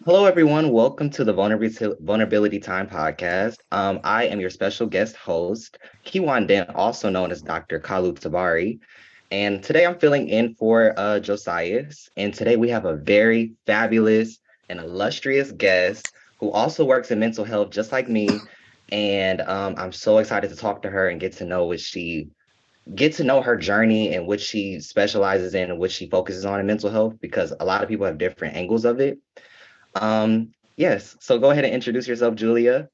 Hello, everyone. Welcome to the Vulnerability Time podcast. I am your special guest host, Kiwan Den, also known as Dr. Kalu Tabari. And today I'm filling in for Josias. And today we have a very fabulous and illustrious guest who also works in mental health, just like me. And I'm so excited to talk to her and get to know her journey and what she specializes in and what she focuses on in mental health, because a lot of people have different angles of it. Yes, so go ahead and introduce yourself, Julia.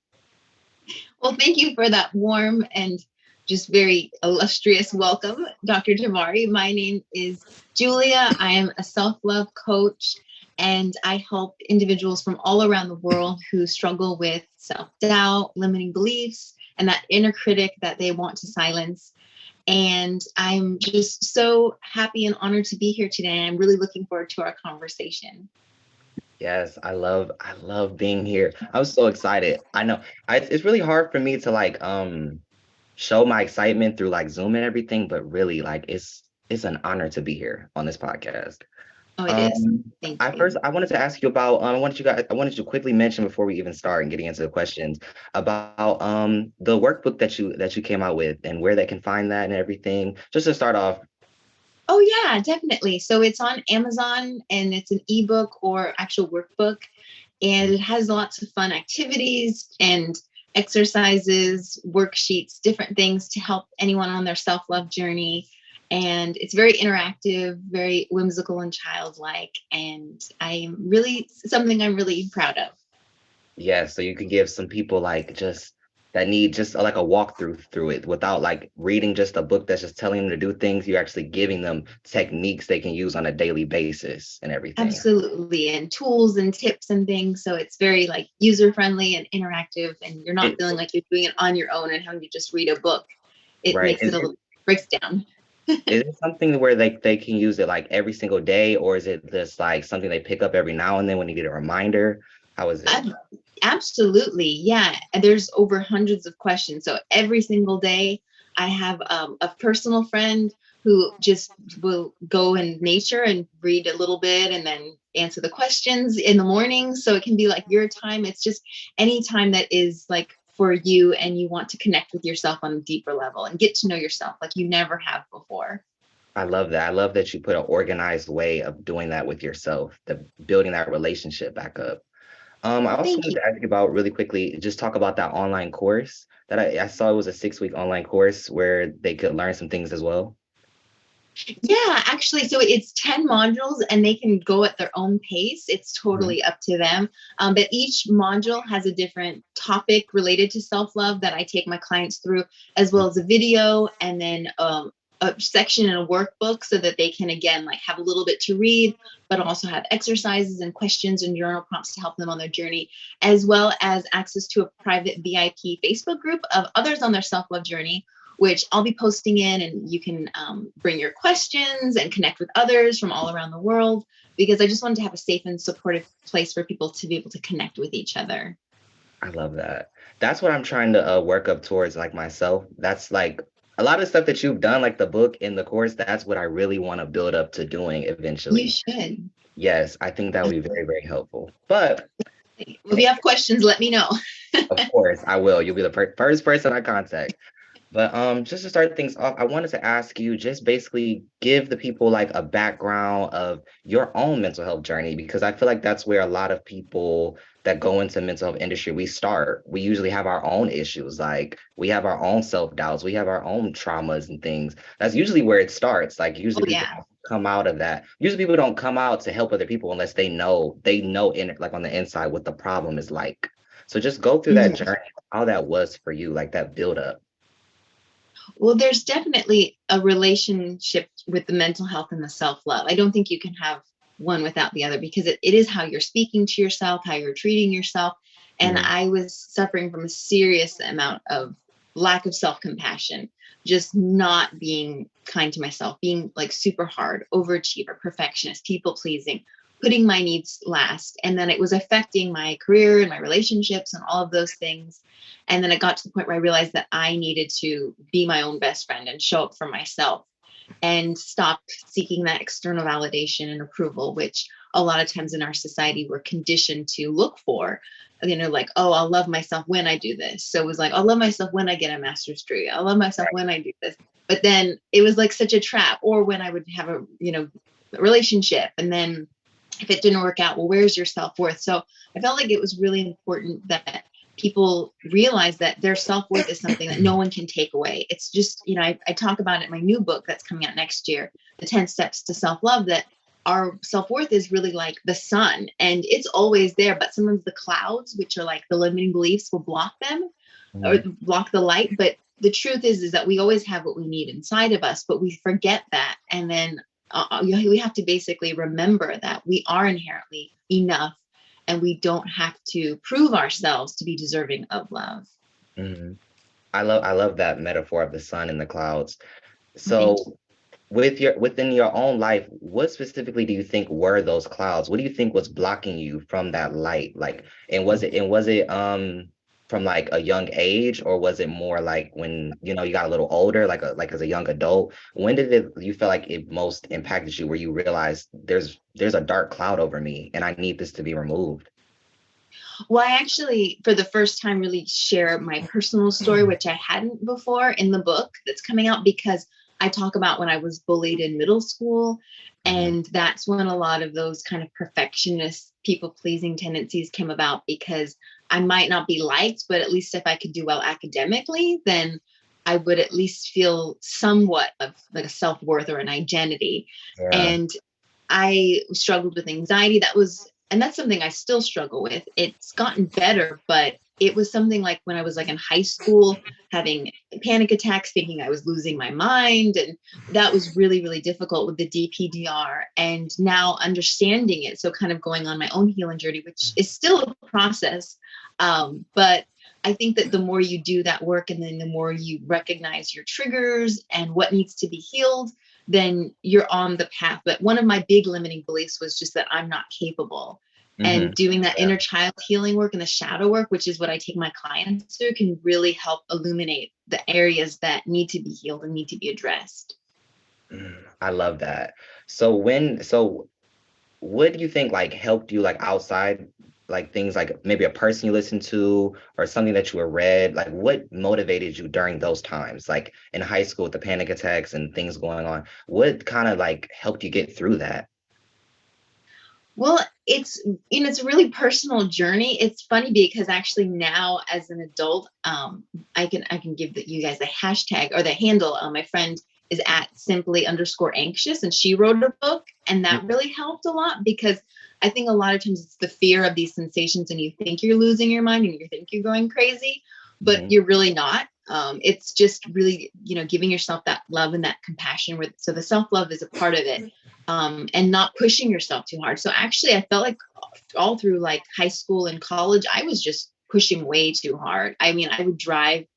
Well, thank you for that warm and just very illustrious welcome, Dr. Jamari. My name is Julia. I am a self love coach, and I help individuals from all around the world who struggle with self doubt, limiting beliefs, and that inner critic that they want to silence. And I'm just so happy and honored to be here today. I'm really looking forward to our conversation. Yes, I love being here. I was so excited. I know it's really hard for me to show my excitement through like Zoom and everything, but really it's an honor to be here on this podcast. Oh, it is. Thank you. I wanted to ask you about I wanted you to quickly mention before we even start and getting into the questions about the workbook that you came out with and where they can find that and everything. Just to start off. Oh, yeah, definitely. So it's on Amazon and it's an ebook or actual workbook. And it has lots of fun activities and exercises, worksheets, different things to help anyone on their self love journey. And it's very interactive, very whimsical and childlike. And I'm really something I'm really proud of. Yeah, so you could give some people like just that need just like a walkthrough through it without like reading just a book that's just telling them to do things. You're actually giving them techniques they can use on a daily basis and everything. Absolutely. And tools and tips and things. So it's very like user friendly and interactive. And you're not It, feeling like you're doing it on your own and having to just read a book. It right. makes it a little breaks down. Is it something where they can use it like every single day, or is it just like something they pick up every now and then when you get a reminder? How is it? Absolutely. Yeah. And there's over hundreds of questions. So every single day, I have a personal friend who just will go in nature and read a little bit and then answer the questions in the morning. So it can be like your time. It's just any time that is like for you and you want to connect with yourself on a deeper level and get to know yourself like you never have before. I love that. I love that you put an organized way of doing that with yourself, the building that relationship back up. I also Thank wanted you. to ask you about really quickly, just talk about that online course that I saw. It was a 6-week online course where they could learn some things as well. Yeah, actually, so it's 10 modules and they can go at their own pace. It's Mhm. totally up to them. But each module has a different topic related to self love that I take my clients through, as well as a video and then a section in a workbook so that they can, again, like have a little bit to read, but also have exercises and questions and journal prompts to help them on their journey, as well as access to a private VIP Facebook group of others on their self love journey which I'll be posting in, and you can bring your questions and connect with others from all around the world because I just wanted to have a safe and supportive place for people to be able to connect with each other. I love that. That's what I'm trying to work up towards, like myself. That's like a lot of the stuff that you've done, like the book and the course. That's what I really want to build up to doing You eventually. should. Yes, I think that would be very, very helpful. But If you have questions, let me know. of course, I will. You'll be the first person I contact. But just to start things off, I wanted to ask you just basically give the people like a background of your own mental health journey, because I feel like that's where a lot of people that go into mental health industry, we start. We usually have our own issues, like we have our own self-doubts, we have our own traumas and things. That's usually where it starts. Like Oh, usually people yeah. don't come out of that. Usually people don't come out to help other people unless they know in like on the inside what the problem is like. So just go through that Mhm. journey, how that was for you, like that build up. Well, there's definitely a relationship with the mental health and the self love. I don't think you can have one without the other because it is how you're speaking to yourself, how you're treating yourself. And Mhm. I was suffering from a serious amount of lack of self compassion, just not being kind to myself, being like super hard, overachiever, perfectionist, people pleasing, putting my needs last. And then it was affecting my career and my relationships and all of those things. And then it got to the point where I realized that I needed to be my own best friend and show up for myself. and stopped seeking that external validation and approval, which a lot of times in our society we're conditioned to look for. Like, oh, I'll love myself when I do this. So it was like, I'll love myself when I get a master's degree. I'll love myself when I do this. But then it was like such a trap. Or when I would have a relationship, and then if it didn't work out, well, where's your self-worth? So I felt like it was really important that people realize that their self-worth is something that no one can take away. It's just, I talk about it in my new book that's coming out next year, The 10 Steps to Self-Love, that our self-worth is really like the sun, and it's always there, but sometimes the clouds, which are like the limiting beliefs, will block them or block the light. But the truth is that we always have what we need inside of us, but we forget that. And then we have to basically remember that we are inherently enough, and we don't have to prove ourselves to be deserving of love. Mm-hmm. I love that metaphor of the sun and the clouds. So within your own life, what specifically do you think were those clouds? What do you think was blocking you from that light? Like, and was it from like a young age, or was it more like when you got a little older, like as a young adult? When did you feel like it most impacted you, where you realized there's a dark cloud over me and I need this to be removed? Well, I actually, for the first time, really share my personal story, which I hadn't before in the book that's coming out, because I talk about when I was bullied in middle school. And that's when a lot of those kind of perfectionist, people-pleasing tendencies came about, because I might not be liked, but at least if I could do well academically, then I would at least feel somewhat of like a self-worth or an identity. Yeah. And I struggled with anxiety. And that's something I still struggle with. It's gotten better, but it was something like when I was like in high school, having panic attacks, thinking I was losing my mind. And that was really, really difficult with the DPDR. And now understanding it, so kind of going on my own healing journey, which is still a process. But I think that the more you do that work, and then the more you recognize your triggers and what needs to be healed, then you're on the path. But one of my big limiting beliefs was just that I'm not capable. And doing that inner child healing work and the shadow work, which is what I take my clients through, can really help illuminate the areas that need to be healed and need to be addressed. I love that. So what do you think like helped you, like outside, like things like maybe a person you listened to or something that you read? Like what motivated you during those times, like in high school with the panic attacks and things going on? What kind of like helped you get through that? Well, it's a really personal journey. It's funny because actually now as an adult, I can give you guys the hashtag or the handle. My friend is at simply_anxious, and she wrote a book, and that really helped a lot, because I think a lot of times it's the fear of these sensations, and you think you're losing your mind and you think you're going crazy, but you're really not. It's just really, giving yourself that love and that compassion. So the self-love is a part of it. And not pushing yourself too hard. So actually, I felt like all through like high school and college, I was just pushing way too hard. I mean, I would drive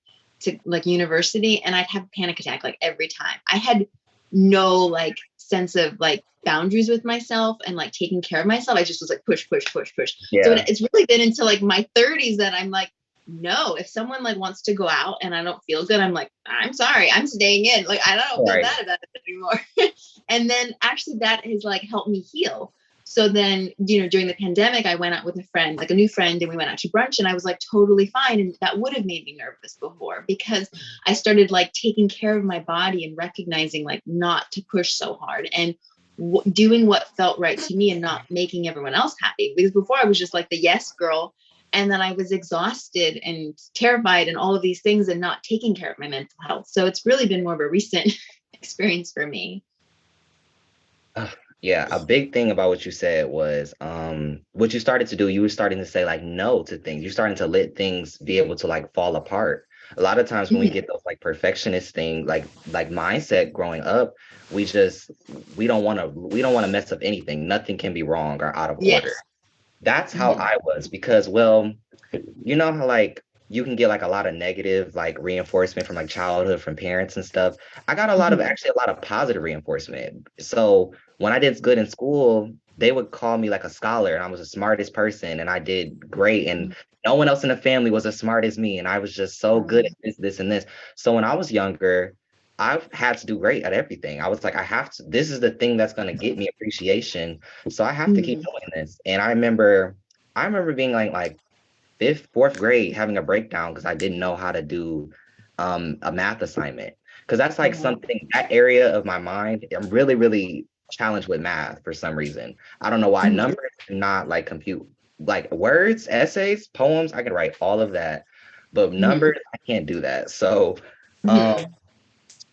to like university and I'd have a panic attack like every time. I had no like sense of like boundaries with myself and like taking care of myself. I just was like push, push, push, push. Yeah. So it's really been into like my 30s that I'm like, no, if someone like wants to go out and I don't feel good, I'm like, I'm sorry, I'm staying in. Like, I don't feel bad about it anymore. And then actually that has like helped me heal. So then, during the pandemic, I went out with a friend, like a new friend, and we went out to brunch, and I was like totally fine. And that would have made me nervous before, because I started like taking care of my body and recognizing like not to push so hard, and doing what felt right to me and not making everyone else happy. Because before I was just like the yes girl. And then I was exhausted and terrified and all of these things, and not taking care of my mental health. So it's really been more of a recent experience for me. Yeah, a big thing about what you said was what you started to do, you were starting to say like no to things. You're starting to let things be able to like fall apart. A lot of times when we get those like perfectionist thing, like mindset growing up, we don't want to mess up anything. Nothing can be wrong or out of order. That's how I was, because, well, you know how like you can get like a lot of negative like reinforcement from like childhood, from parents and stuff. I got actually a lot of positive reinforcement. So when I did good in school, they would call me like a scholar, and I was the smartest person and I did great. And no one else in the family was as smart as me. And I was just so good at this, and this. So when I was younger, I've had to do great at everything. I was like, I have to, this is the thing that's going to get me appreciation. So I have to keep Mm. doing this. And I remember being like fifth, fourth grade having a breakdown because I didn't know how to do a math assignment. Because that's like Oh. something, that area of my mind, I'm really, really challenged with math for some reason. I don't know why. Mhm. Numbers do not like compute, like words, essays, poems, I can write all of that. But Mhm. numbers, I can't do that. So um Mhm.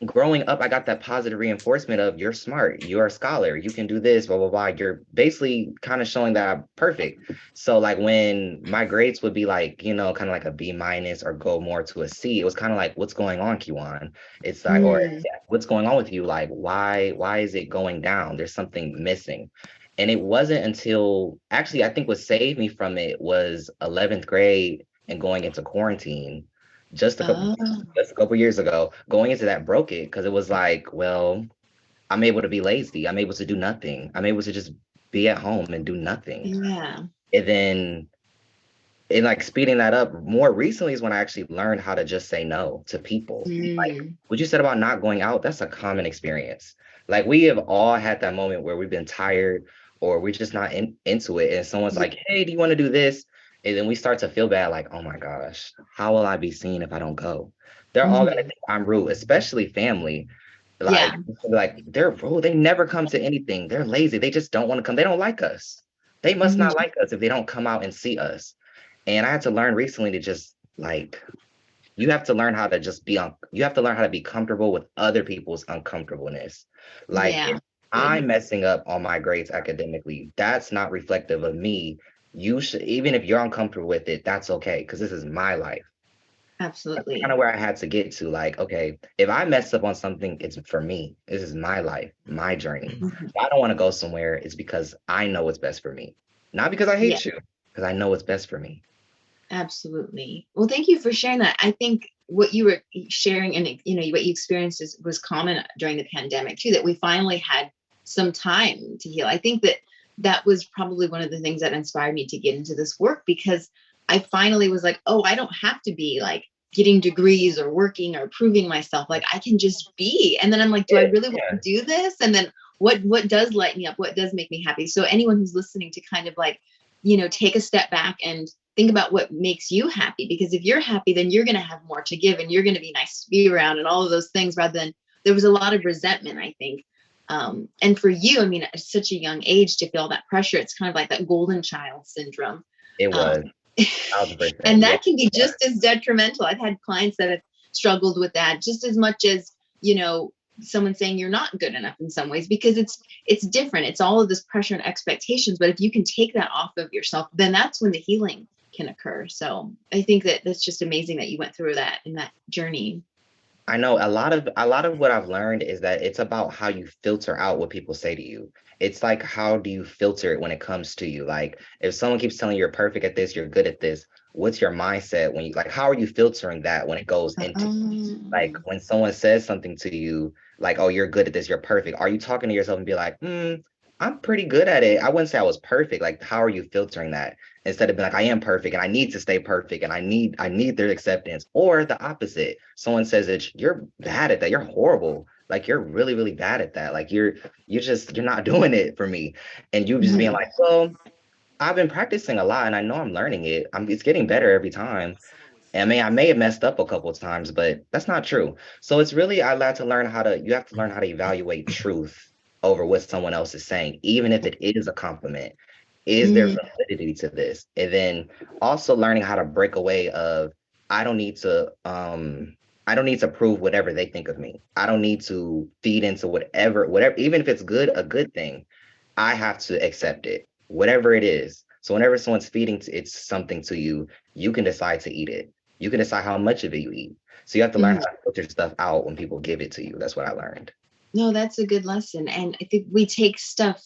growing up, I got that positive reinforcement of you're smart, you're a scholar, you can do this, blah, blah, blah. You're basically kind of showing that I'm perfect. So like when my grades would be like, kind of like a B minus or go more to a C, it was kind of like, what's going on, Kiwan? It's like, or Mm. yeah, what's going on with you? Like, why is it going down? There's something missing. And it wasn't until actually, I think what saved me from it was 11th grade and going into quarantine just a couple Oh. just a couple years ago, going into that broke it because it was like, well, I'm able to be lazy. I'm able to do nothing. I'm able to just be at home and do nothing. Yeah. And then and like speeding that up more recently is when I actually learned how to just say no to people. Like Mm. what you said about not going out, that's a common experience. Like we have all had that moment where we've been tired or we're just not into it. And someone's Yeah. like, hey, do you want to do this? And then we start to feel bad, like, oh my gosh, how will I be seen if I don't go? They're all gonna Mhm. think I'm rude, especially family. Yeah. Like they're rude. They never come to anything. They're lazy. They just don't want to come. They don't like us. They must not Mhm. like us if they don't come out and see us. And I had to learn recently to just like you have to learn how to just you have to learn how to be comfortable with other people's uncomfortableness. Like if Yeah. Good. I'm messing up on my grades academically, that's not reflective of me. You should, even if you're uncomfortable with it, that's okay because this is my life. That's kind Absolutely. of where I had to get to. Like, okay, if I mess up on something, it's for me. This is my life, my journey. Mhm. If I don't want to go somewhere, it's because I know what's best for me. Not because I Yeah. hate you, because I know what's best for me. Absolutely. Well, thank you for sharing that. I think what you were sharing and what you experienced was common during the pandemic too. That we finally had some time to heal. I think that was probably one of the things that inspired me to get into this work because I finally was like, oh, I don't have to be like getting degrees or working or proving myself. Like I can just be. And then I'm like, do I Yeah, really want to yeah. do this? And then what does light me up? What does make me happy? So anyone who's listening to kind of like take a step back and think about what makes you happy, because if you're happy then you're going to have more to give and you're going to be nice to be around and all of those things, rather than there was a lot of resentment, I think. And for you, I mean, at such a young age to feel that pressure, it's kind of like that golden child syndrome. It um, was 1000%. and Yeah. that can be just as detrimental. I've had clients that have struggled with that just as much as someone saying you're not good enough in some ways, because it's different. It's all of this pressure and expectations, but if you can take that off of yourself, then that's when the healing can occur. So I think that that's just amazing that you went through that in that journey. I know a lot of what I've learned is that it's about how you filter out what people say to you. It's like how do you filter it when it comes to you? Like if someone keeps telling you you're perfect at this, you're good at this, what's your mindset when you like how are you filtering that when it goes into like Um, when someone says something to you, like, oh, you're good at this, you're perfect. Are you talking to yourself and be like, I'm pretty good at it. I wouldn't say I was perfect. Like, how are you filtering that? Instead of being like, I am perfect and I need to stay perfect and I need their acceptance. Or the opposite. Someone says that you're bad at that, you're horrible. Like you're really, really bad at that. Like you're not doing it for me. And you just being mhm. like, well, I've been practicing a lot and I know I'm learning it. It's getting better every time. I may have messed up a couple of times, but that's not true. So it's really I had to learn how to you have to learn how to evaluate truth over what someone else is saying, even if it is a compliment. Is there Mm, validity to this? And then also learning how to break away of I don't need to um I don't need to prove whatever they think of me. I don't need to feed into whatever, even if it's good, a good thing. I have to accept it, whatever it is. So whenever someone's feeding it's something to you, you can decide to eat it. You can decide how much of it you eat. So you have to learn how mhm. to filter stuff out when people give it to you. That's what I learned. No, that's a good lesson. And I think we take stuff,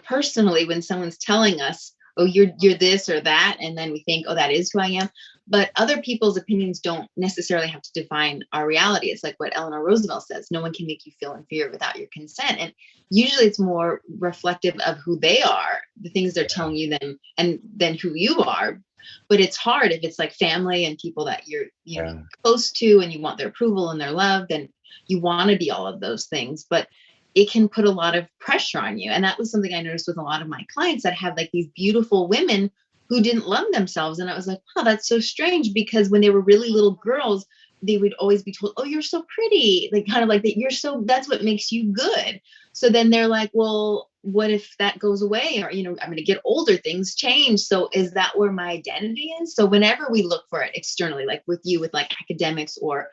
personally when someone's telling us, "Oh, you're this or that," and then we think, "Oh, that is who I am." But other people's opinions don't necessarily have to define our reality. It's like what Eleanor Roosevelt says: "No one can make you feel inferior without your consent." And usually, it's more reflective of who they are, the things they're Yeah. telling you, and then who you are. But it's hard if it's like family and people that you're Yeah. close to, and you want their approval and their love. Then you want to be all of those things, but it can put a lot of pressure on you. And that was something I noticed with a lot of my clients that had like these beautiful women who didn't love themselves. And I was like, oh, that's so strange, because when they were really little girls, they would always be told, oh, you're so pretty. Like kind of like that, that's what makes you good. So then they're like, well, what if that goes away? Or, I'm going to get older, things change. So is that where my identity is? So whenever we look for it externally, like with you, with like academics, or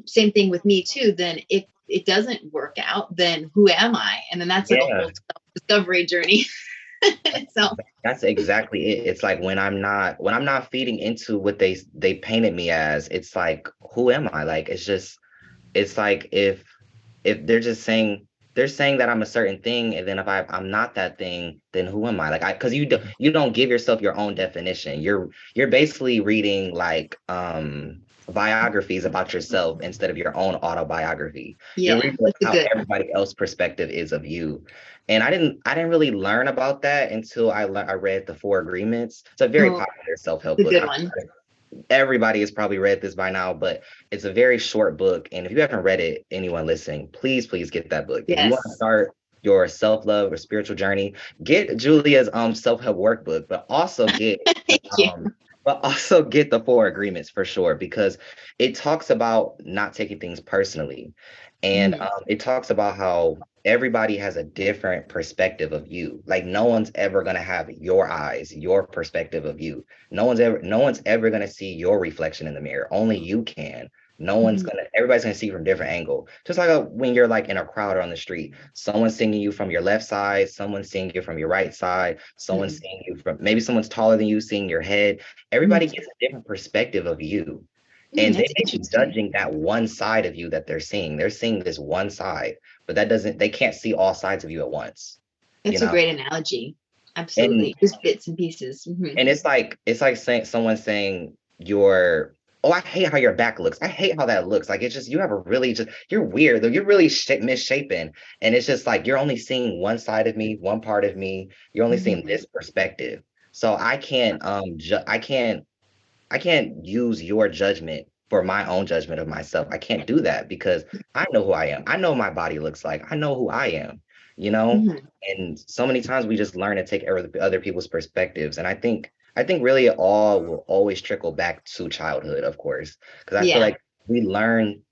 same thing with me too, then if it doesn't work out, then who am I? And then that's like a whole self-discovery journey. So that's exactly it. It's like when I'm not feeding into what they painted me as, it's like, who am I? Like, it's like if they're saying that I'm a certain thing, and then if I'm not that thing, then who am I? Like, because you don't give yourself your own definition. You're basically reading like biographies about yourself instead of your own autobiography. You're yeah, reading that's a how good one. everybody else's perspective is of you. And I didn't really learn about that until I read The Four Agreements. It's a very Oh, popular self-help it's a book. good one. Everybody has probably read this by now, but it's a very short book. And if you haven't read it, anyone listening, please get that book. If you want to Yes. start your self-love or spiritual journey, get Julia's self-help workbook, Thank you. um but also get The Four Agreements for sure, because it talks about not taking things personally. And Mhm. it talks about how everybody has a different perspective of you. Like, no one's ever going to have your eyes, your perspective of you. No one's ever going to see your reflection in the mirror. Only you can. Mhm. Everybody's going to see from a different angle. Just like when you're like in a crowd or on the street, someone's seeing you from your left side, someone's seeing you from your right side, someone's Mhm. seeing you from, maybe someone's taller than you, seeing your head. Everybody Mhm. gets a different perspective of you. And they That's may be interesting. judging that one side of you that they're seeing. They're seeing this one side, but they can't see all sides of you at once, you That's a know? great analogy. And Absolutely. Just bits and pieces. Hmm. it's like saying someone saying your oh, I hate how your back looks. I hate how that looks. Like, it's just, you have a really just, you're weird though. You're really misshapen. And it's just like, you're only seeing one side of me, one part of me. You're only seeing Hmm. this perspective. So I can't use your judgment for my own judgment of myself. I can't do that because I know who I am. I know what my body looks like. I know who I am, you know? Hmm. And so many times we just learn to take other people's perspectives. And I think really it all will always trickle back to childhood, of course, because I feel Yeah. like we learn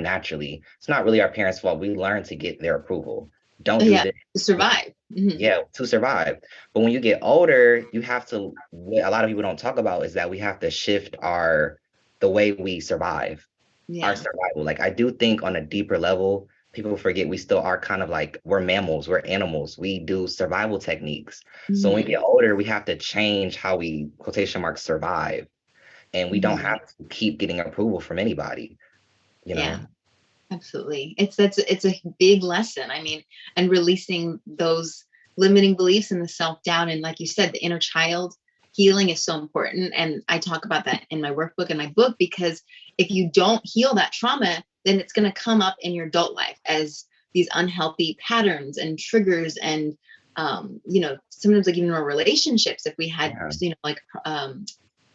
naturally. It's not really our parents' fault. We learn to get their approval. Don't do Yeah. this. To survive. Hmm. Yeah, to survive. But when you get older, you have to, what a lot of people don't talk about is that we have to shift the way we survive, our Yeah. survival. Like, I do think on a deeper level, people forget we still are kind of like, we're mammals, we're animals. We do survival techniques. So when we Hmm. get older, we have to change how we, quotation marks, survive. And we don't Hmm. have to keep getting approval from anybody, you Yeah. know? Absolutely. It's a big lesson. I mean, and releasing those limiting beliefs and the self-doubt, and like you said, the inner child healing is so important. And I talk about that in my workbook and my book, because if you don't heal that trauma, then it's going to come up in your adult life as these unhealthy patterns and triggers. And sometimes like even in our relationships, if we had, Yeah, like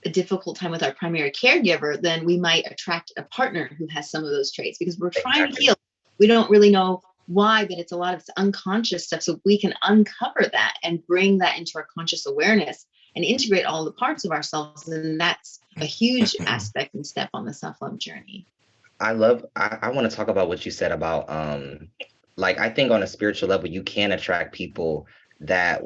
a difficult time with our primary caregiver, then we might attract a partner who has some of those traits, because we're trying to exactly. heal. We don't really know why, but it's a lot of unconscious stuff. So we can uncover that and bring that into our conscious awareness and integrate all the parts of ourselves. And that's a huge aspect and step on the self-love journey. I want to talk about what you said about like, I think on a spiritual level you can attract people that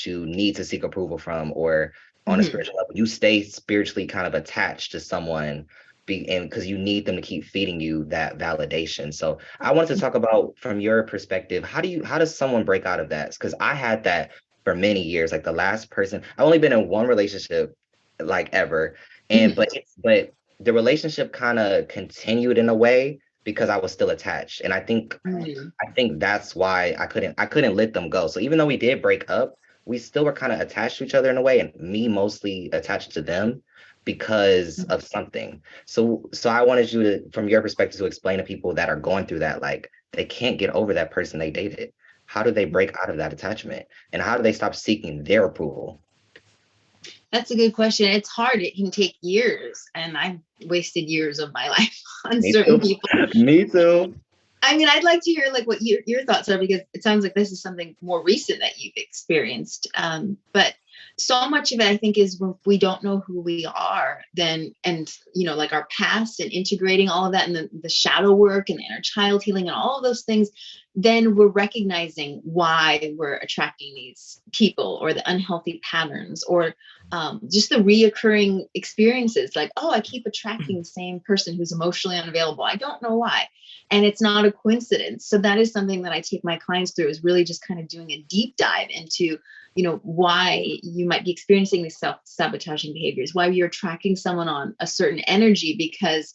you need to seek approval from, or on a Hmm. spiritual level you stay spiritually kind of attached to someone, and because you need them to keep feeding you that validation. So I wanted to talk about, from your perspective, how does someone break out of that? Because I had that for many years. Like, the last person, I've only been in one relationship, like, ever. And Hmm. but the relationship kind of continued in a way because I was still attached. And Hmm. I think that's why I couldn't let them go. So even though we did break up, we still were kind of attached to each other in a way, and me mostly attached to them because of something. So I wanted you to, from your perspective, to explain to people that are going through that, like, they can't get over that person they dated. How do they break out of that attachment? And how do they stop seeking their approval? That's a good question. It's hard. It can take years, and I've wasted years of my life on Me certain too. people. Me too. I mean, I'd like to hear like what your thoughts are, because it sounds like this is something more recent that you've experienced. But so much of it, I think, is when we don't know who we are, then, and like our past and integrating all of that, and the shadow work and the inner child healing and all of those things, then we're recognizing why we're attracting these people, or the unhealthy patterns, or just the reoccurring experiences. Like, oh, I keep attracting the same person who's emotionally unavailable. I don't know why, and it's not a coincidence. So that is something that I take my clients through, is really just kind of doing a deep dive into why you might be experiencing these self-sabotaging behaviors, why you're attracting someone on a certain energy, because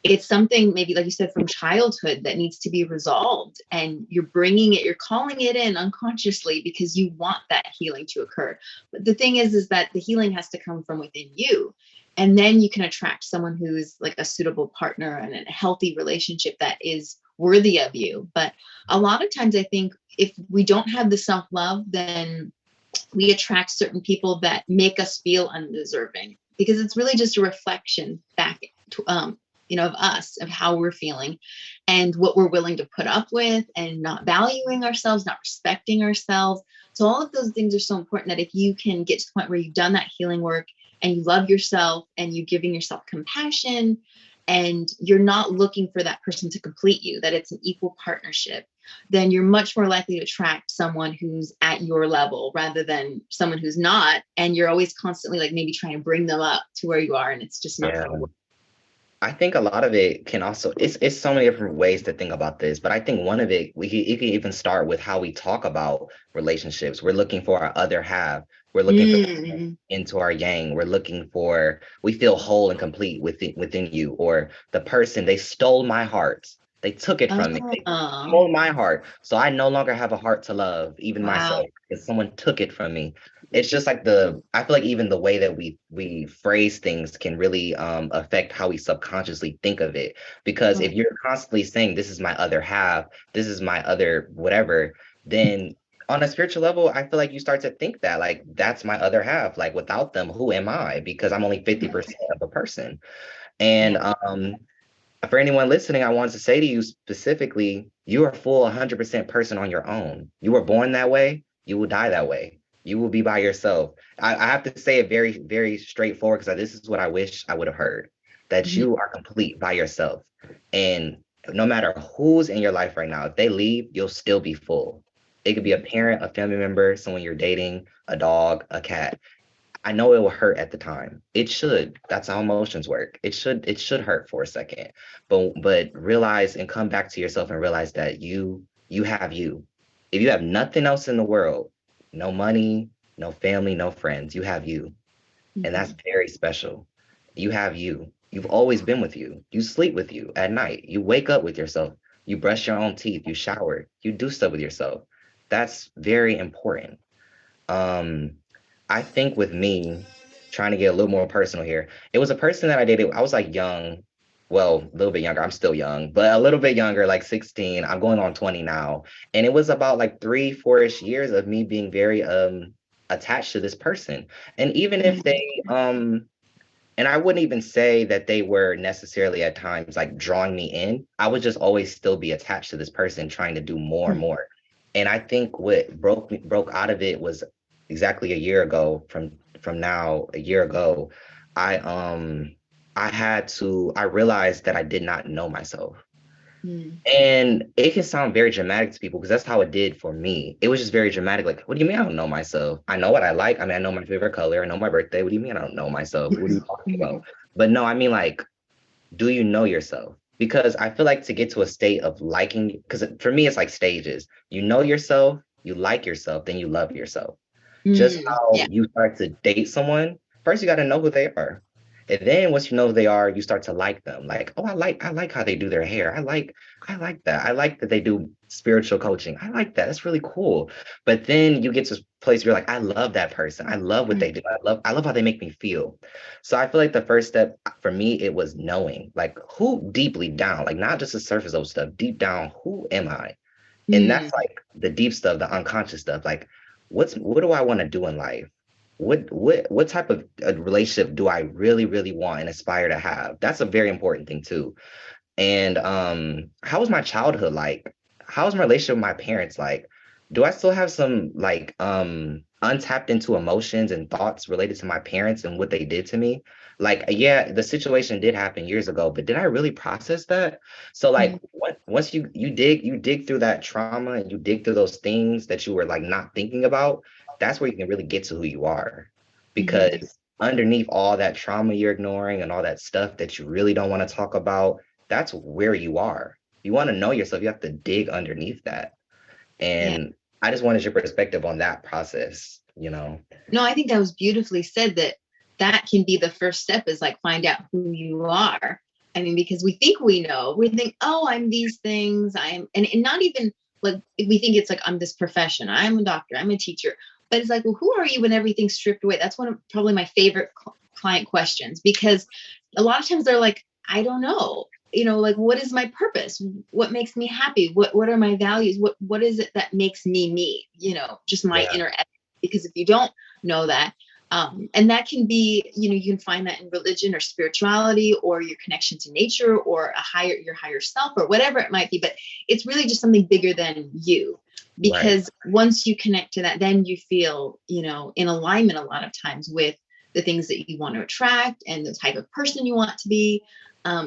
it's something, maybe like you said, from childhood, that needs to be resolved, and you're bringing it, you're calling it in unconsciously because you want that healing to occur. But the thing is that the healing has to come from within you, and then you can attract someone who's like a suitable partner and a healthy relationship that is worthy of you. But a lot of times I think if we don't have the self-love, then we attract certain people that make us feel undeserving, because it's really just a reflection back to, of us, of how we're feeling and what we're willing to put up with, and not valuing ourselves, not respecting ourselves. So all of those things are so important, that if you can get to the point where you've done that healing work, and you love yourself, and you're giving yourself compassion, and you're not looking for that person to complete you, that it's an equal partnership, then you're much more likely to attract someone who's at your level, rather than someone who's not. And you're always constantly like maybe trying to bring them up to where you are, and it's just not Yeah. going to work. I think a lot of it can also, it's so many different ways to think about this, but I think one of it, it can even start with how we talk about relationships. We're looking for our other half. We're looking for Mm. into our yang. We're looking for, we feel whole and complete within you, or the person, they stole my heart. They took it from me. They Oh, stole my heart. So I no longer have a heart to love, even wow. myself, because someone took it from me. It's just like I feel like even the way that we phrase things can really affect how we subconsciously think of it. Because if you're constantly saying, this is my other half, this is my other whatever, then on a spiritual level, I feel like you start to think that, like, that's my other half. Like, without them, who am I? Because I'm only 50% of a person. And Yeah. for anyone listening, I wanted to say to you specifically, you are full 100% person on your own. You were born that way. You will die that way. You will be by yourself. I have to say it very, very straightforward, because this is what I wish I would have heard, that Mhm. you are complete by yourself. And no matter who's in your life right now, if they leave, you'll still be full. It could be a parent, a family member, someone you're dating, a dog, a cat. I know it will hurt at the time. It should. That's how emotions work. It should hurt for a second. But realize and come back to yourself and realize that you have you. If you have nothing else in the world, no money, no family, no friends, you have you. And that's Mhm. very special. You have you. You've always been with you. You sleep with you at night. You wake up with yourself. You brush your own teeth. You shower. You do stuff with yourself. That's very important. Um, I think with me, trying to get a little more personal here, it was a person that I dated. I was like young, well, a little bit younger. I'm still young, but a little bit younger, like 16. I'm going on 20 now. And it was about like 3, 4-ish years of me being very attached to this person. And even if Mhm. they and I wouldn't even say that they were necessarily at times like drawing me in. I would just always still be attached to this person, trying to do more and more. And I think what broke out of it was exactly a year ago from now, a year ago, I I realized that I did not know myself. Mhm. And it can sound very dramatic to people, because that's how it did for me. It was just very dramatic. Like, what do you mean I don't know myself? I know what I like. I mean, I know my favorite color. I know my birthday. What do you mean I don't know myself? What are you talking about? Mhm. But no, I mean, like, do you know yourself? Because I feel like to get to a state of liking, because for me, it's like stages. You know yourself, you like yourself, then you love yourself. Just Mhm. how Yeah. you start to date someone, first you got to know who they are. And then once you know who they are, you start to like them. Like, oh, I like how they do their hair. I like that. I like that they do spiritual coaching. I like that. That's really cool. But then you get to a place where you're like, I love that person. I love what they do. I love how they make me feel. So I feel like the first step for me, it was knowing, like, who deeply down, like not just the surface level stuff, deep down, who am I? And that's Mhm. like the deep stuff, the unconscious stuff. Like, what do I want to do in life? what type of relationship do I really, really want and aspire to have? That's a very important thing too. And how was my childhood like? How was my relationship with my parents like? Do I still have some like untapped into emotions and thoughts related to my parents and what they did to me? Like, yeah, the situation did happen years ago, but did I really process that? So like Mhm. once you dig through that trauma and you dig through those things that you were like not thinking about, that's where you can really get to who you are. Mhm. Because underneath all that trauma you're ignoring and all that stuff that you really don't want to talk about, that's where you are. You want to know yourself, you have to dig underneath that. Yeah. And I just wanted your perspective on that process, you know? No, I think that was beautifully said, that that can be the first step, is like find out who you are. I mean, because we think we know, we think, oh, I'm these things. And not even like, we think it's like, I'm this profession. I'm a doctor, I'm a teacher. But it's like, well, who are you when everything's stripped away? That's one of probably my favorite client questions, because a lot of times they're like, I don't know. Like, what is my purpose? What makes me happy? What are my values? What is it that makes me me? Just my Yeah, inner essence. Because if you don't know that, and that can be, you can find that in religion or spirituality or your connection to nature or your higher self or whatever it might be. But it's really just something bigger than you, right, because once you connect to that, then you feel, in alignment a lot of times with the things that you want to attract and the type of person you want to be.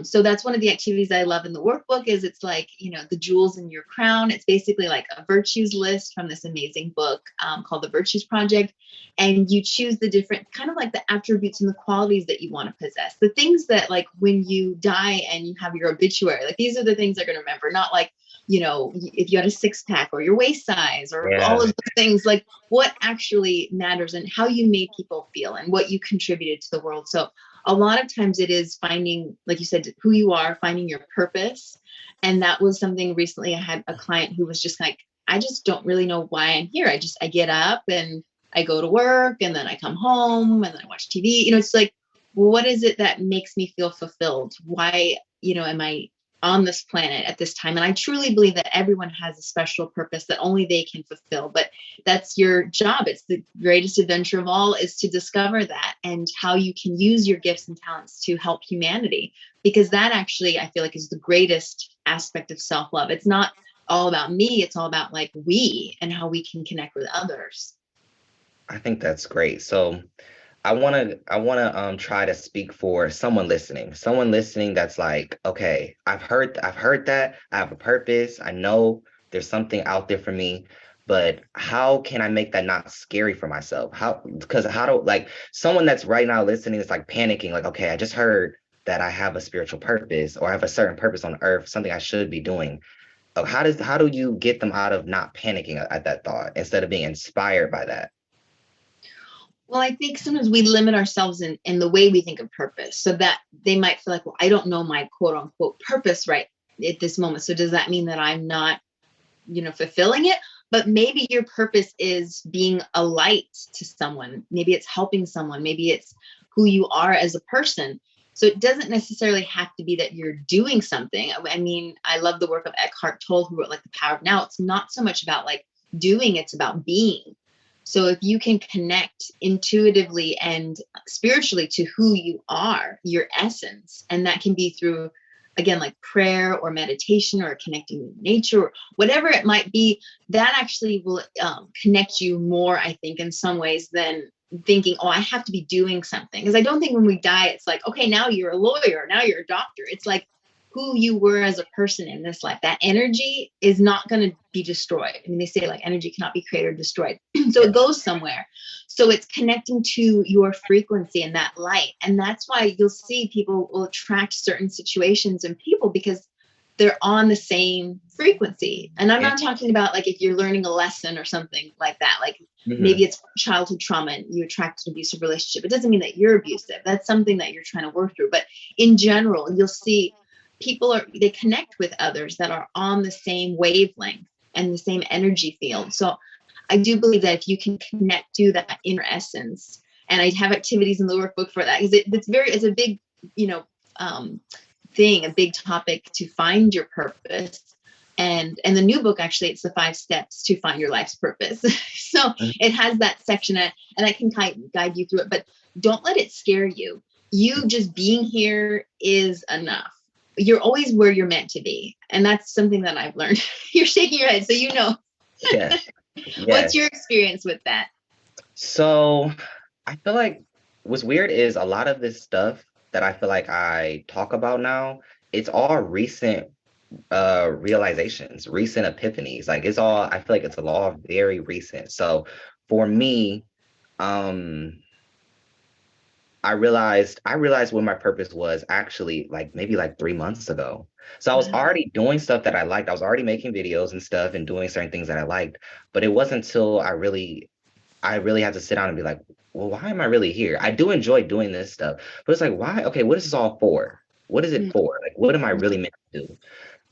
So that's one of the activities I love in the workbook. Is it's like, the jewels in your crown. It's basically like a virtues list from this amazing book called The Virtues Project. And you choose the different kind of like the attributes and the qualities that you want to possess. The things that, like, when you die and you have your obituary, like, these are the things they're going to remember, not like, if you had a six pack or your waist size or all of yeah, those things, like what actually matters and how you made people feel and what you contributed to the world. So a lot of times it is finding, like you said, who you are, finding your purpose. And that was something recently. I had a client who was just like, I just don't really know why I'm here. I get up and I go to work and then I come home and then I watch TV. It's like, what is it that makes me feel fulfilled? Why, am I on this planet at this time? And I truly believe that everyone has a special purpose that only they can fulfill. But that's your job. It's the greatest adventure of all, is to discover that and how you can use your gifts and talents to help humanity. Because that actually, I feel like, is the greatest aspect of self-love. It's not all about me. It's all about like we and how we can connect with others. I think that's great. So I wanna try to speak for someone listening that's like, okay, I've heard that I have a purpose. I know there's something out there for me, but how can I make that not scary for myself? Because how do like someone that's right now listening is like panicking, like, okay, I just heard that I have a spiritual purpose or I have a certain purpose on earth, something I should be doing. How do you get them out of not panicking at that thought instead of being inspired by that? Well, I think sometimes we limit ourselves in the way we think of purpose, so that they might feel like, well, I don't know my quote unquote purpose right at this moment. So does that mean that I'm not, fulfilling it? But maybe your purpose is being a light to someone. Maybe it's helping someone. Maybe it's who you are as a person. So it doesn't necessarily have to be that you're doing something. I mean, I love the work of Eckhart Tolle, who wrote like The Power of Now. It's not so much about like doing, it's about being. So if you can connect intuitively and spiritually to who you are, your essence, and that can be through, again, like prayer or meditation or connecting with nature or whatever it might be, that actually will connect you more, I think, in some ways than thinking, oh, I have to be doing something. Because I don't think when we die, it's like, okay, now you're a lawyer, now you're a doctor. It's like who you were as a person in this life. That energy is not going to be destroyed. I mean, they say like energy cannot be created or destroyed. So Yeah. it goes somewhere. So it's connecting to your frequency and that light. And that's why you'll see people will attract certain situations and people, because they're on the same frequency. And I'm Yeah. not talking about like if you're learning a lesson or something like that, like maybe Mhm. it's childhood trauma and you attract an abusive relationship. It doesn't mean that you're abusive. That's something that you're trying to work through. But in general, you'll see they connect with others that are on the same wavelength and the same energy field. So I do believe that if you can connect to that inner essence, and I have activities in the workbook for that, because it's a big, you know, um, thing, a big topic to find your purpose. And the new book, actually, it's the 5 steps to find your life's purpose. So it has that section, and I can guide you through it, but don't let it scare you. You just being here is enough. You're always where you're meant to be. And that's something that I've learned. You're shaking your head, so you know. Yes. What's Yes. your experience with that? So I feel like what's weird is a lot of this stuff that I feel like I talk about now, it's all recent realizations, recent epiphanies. Like it's all, I feel like it's all very recent. So for me, um I realized what my purpose was actually like maybe like 3 months ago. So I was Wow. already doing stuff that I liked. I was already making videos and stuff and doing certain things that I liked, but it wasn't until I really had to sit down and be like, well, why am I really here? I do enjoy doing this stuff, but it's like, why? Okay, what is this all for? What is it Mm, for? Like, what am I really meant to do?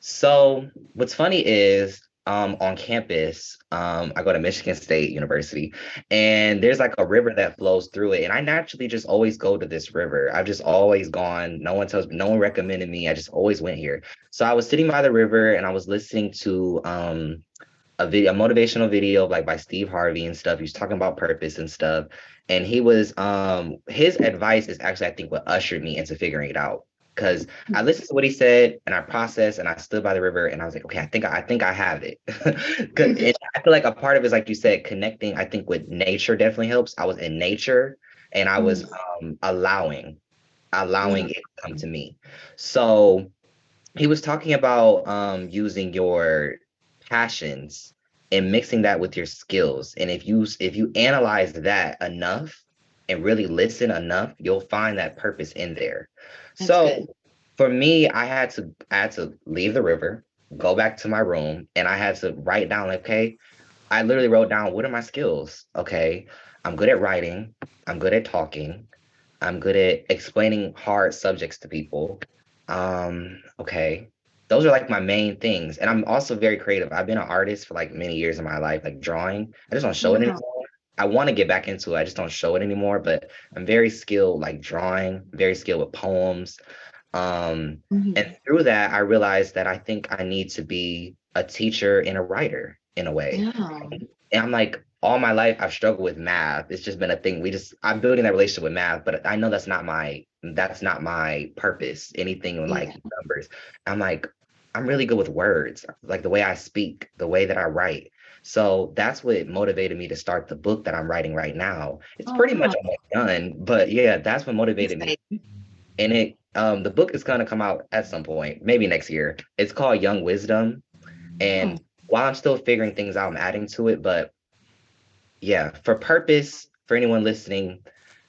So what's funny is on campus, I go to Michigan State University, and there's like a river that flows through it. And I naturally just always go to this river. I've just always gone. No one tells me, no one recommended me. I just always went here. So I was sitting by the river and I was listening to a motivational video like by Steve Harvey and stuff. He was talking about purpose and stuff. And he was his advice is actually I think what ushered me into figuring it out. Because I listened to what he said and I processed and I stood by the river and I was like, okay, I think I have it. And I feel like a part of it is like you said, connecting, I think with nature definitely helps. I was in nature and I was allowing it to come to me. So he was talking about using your passions and mixing that with your skills. And if you analyze that enough and really listen enough, you'll find that purpose in there. that's good. So for me, I had to leave the river, go back to my room, and I had to write down like, okay, I literally wrote down what are my skills? Okay, I'm good at writing, I'm good at talking, I'm good at explaining hard subjects to people. Okay. Those are like my main things. And I'm also very creative. I've been an artist for like many years in my life, like drawing. I just don't show it Wow. anymore. I want to get back into it. I just don't show it anymore, but I'm very skilled like drawing, very skilled with poems. And Mhm. through that, I realized that I think I need to be a teacher and a writer in a way. Yeah. And I'm like, all my life I've struggled with math. It's just been a thing. I'm building that relationship with math, but I know that's not my purpose. Anything like Yeah. numbers. I'm like, I'm really good with words, like the way I speak, the way that I write. So that's what motivated me to start the book that I'm writing right now. It's Oh, pretty much wow. almost done, but yeah, that's what motivated me. Exciting. And the book is gonna come out at some point, maybe next year. It's called Young Wisdom. Oh, And while I'm still figuring things out, I'm adding to it, but yeah, for purpose, for anyone listening,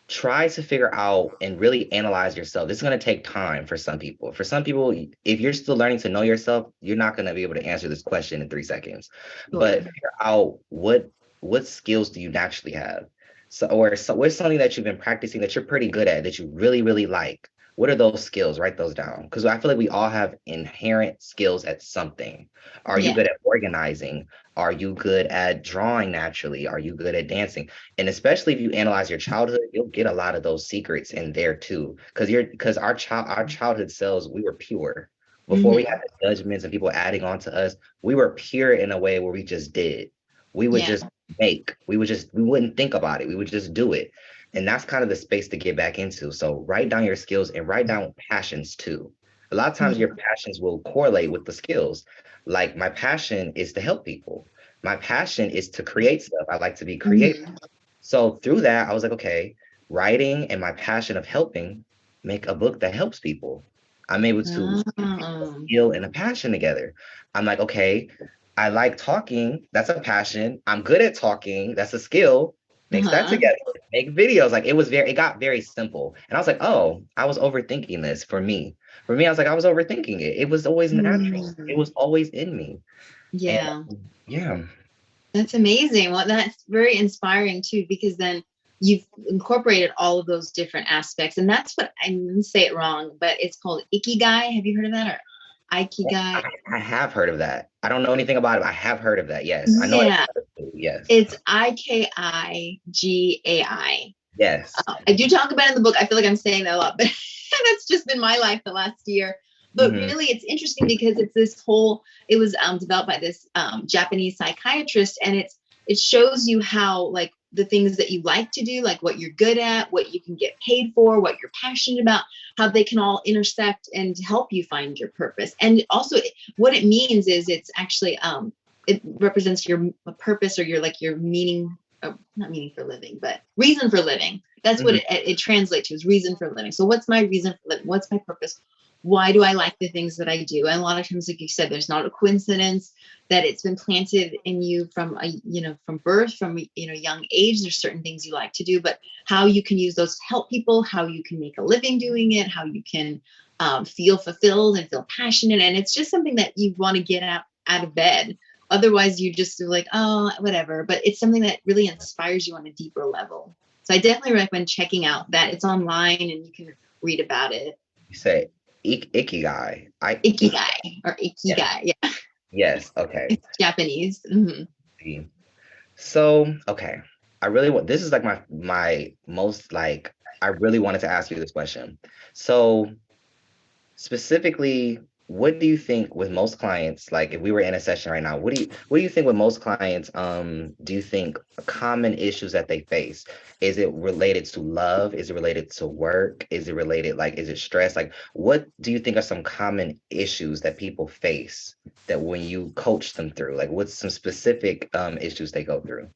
try to figure out and really analyze yourself. This is going to take time for some people. For some people, if you're still learning to know yourself, you're not going to be able to answer this question in 3 seconds. But sure. figure out what skills do you naturally have? So what's something that you've been practicing that you're pretty good at that you really, really like? What are those skills? Write those down. Because I feel like we all have inherent skills at something. Are you Yeah. good at organizing? Are you good at drawing naturally? Are you good at dancing? And especially if you analyze your childhood, you'll get a lot of those secrets in there too. Because our childhood selves, we were pure. Before we had Hmm. the judgments and people adding on to us, we were pure in a way where we just did. We would Yeah. just we wouldn't think about it. We would just do it. And that's kind of the space to get back into. So write down your skills and write down passions too. A lot of times your Mhm. passions will correlate with the skills. Like my passion is to help people. My passion is to create stuff. I like to be creative. Mhm. So through that, I was like, okay, writing and my passion of helping make a book that helps people. I'm able to a Oh. skill and a passion together. I'm like, okay, I like talking. That's a passion. I'm good at talking. That's a skill. Mix that Uh-huh. together. Make videos. Like it got very simple. And I was like, oh, I was overthinking this for me. For me, I was like, I was overthinking it. It was always natural. It Mm. was always in me. And Yeah. yeah. That's amazing. Well, that's very inspiring too, because then you've incorporated all of those different aspects. And that's what I'm going to say it wrong, but it's called Ikigai. Have you heard of that? Or I, Aikigai? I have heard of that. I don't know anything about it, but I have heard of that. Yes. I know Yeah. it. Yes. It's Ikigai. Yes. I do talk about it in the book. I feel like I'm saying that a lot, but that's just been my life the last year. But Mm-hmm. really, it's interesting because it's this whole, it was developed by this Japanese psychiatrist, and it shows you how, like, the things that you like to do, like what you're good at, what you can get paid for, what you're passionate about, how they can all intersect and help you find your purpose. And also, what it means is it's actually it represents your purpose, or your, like, your meaning, not meaning for living, but reason for living. That's what it translates to, is reason for living. So what's my reason for living? What's my purpose? Why do I like the things that I do? And a lot of times, like you said, there's not a coincidence that it's been planted in you from from birth, from young age. There's certain things you like to do, but how you can use those to help people, how you can make a living doing it, how you can feel fulfilled and feel passionate. And it's just something that you want to get out of bed. Otherwise, you just are like, oh, whatever. But it's something that really inspires you on a deeper level. So I definitely recommend checking out that. It's online and you can read about it. You say ikigai. Ikigai or Yeah. ikigai. Yeah. Yes. Okay. It's Japanese. Mm-hmm. So, okay. I really want, this is like my most, like, I really wanted to ask you this question. So specifically, what do you think with most clients, like if we were in a session right now, what do you think with most clients, do you think common issues that they face? Is it related to love? Is it related to work? Is it related, like, is it stress? Like, what do you think are some common issues that people face that when you coach them through, like what's some specific issues they go through?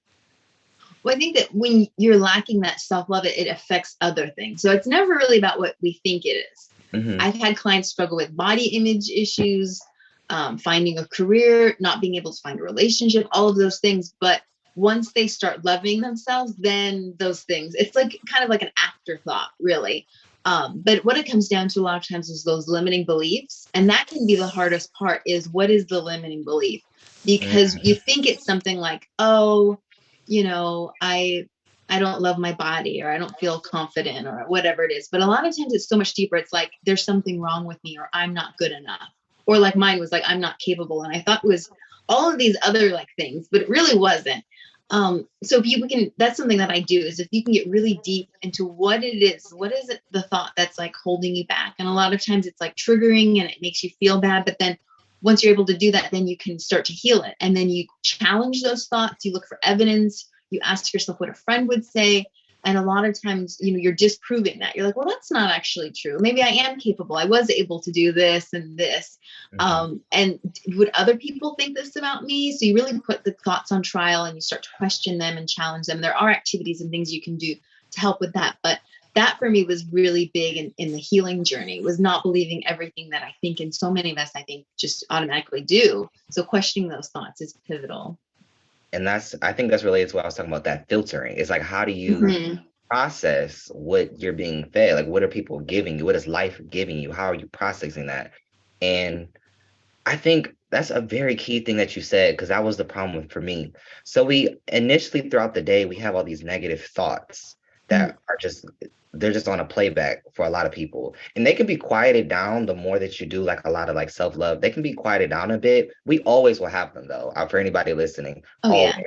Well, I think that when you're lacking that self-love, it affects other things. So it's never really about what we think it is. Mm-hmm. I've had clients struggle with body image issues, finding a career, not being able to find a relationship, all of those things. But once they start loving themselves, then those things, it's like kind of like an afterthought, really. But what it comes down to a lot of times is those limiting beliefs. And that can be the hardest part, is what is the limiting belief? Because you think it's something like, oh, I don't love my body, or I don't feel confident, or whatever it is. But a lot of times it's so much deeper. It's like, there's something wrong with me, or I'm not good enough. Or like mine was like, I'm not capable. And I thought it was all of these other like things, but it really wasn't. So if you can, that's something that I do, is if you can get really deep into what it is, what is it, the thought that's like holding you back. And a lot of times it's like triggering and it makes you feel bad. But then once you're able to do that, then you can start to heal it. And then you challenge those thoughts, you look for evidence, you ask yourself what a friend would say. And a lot of times, you're disproving that. You're like, well, that's not actually true. Maybe I am capable. I was able to do this and this. And would other people think this about me? So you really put the thoughts on trial and you start to question them and challenge them. There are activities and things you can do to help with that. But that for me was really big in the healing journey, was not believing everything that I think, and so many of us, I think, just automatically do. So questioning those thoughts is pivotal. And I think that's related to what I was talking about, that filtering. It's like, how do you process what you're being fed? Like, what are people giving you? What is life giving you? How are you processing that? And I think that's a very key thing that you said, because that was the problem for me. So we initially, throughout the day, we have all these negative thoughts that are they're just on a playback for a lot of people. And they can be quieted down the more that you do like a lot of like self-love. They can be quieted down a bit. We always will have them though, for anybody listening. Oh, always. yeah.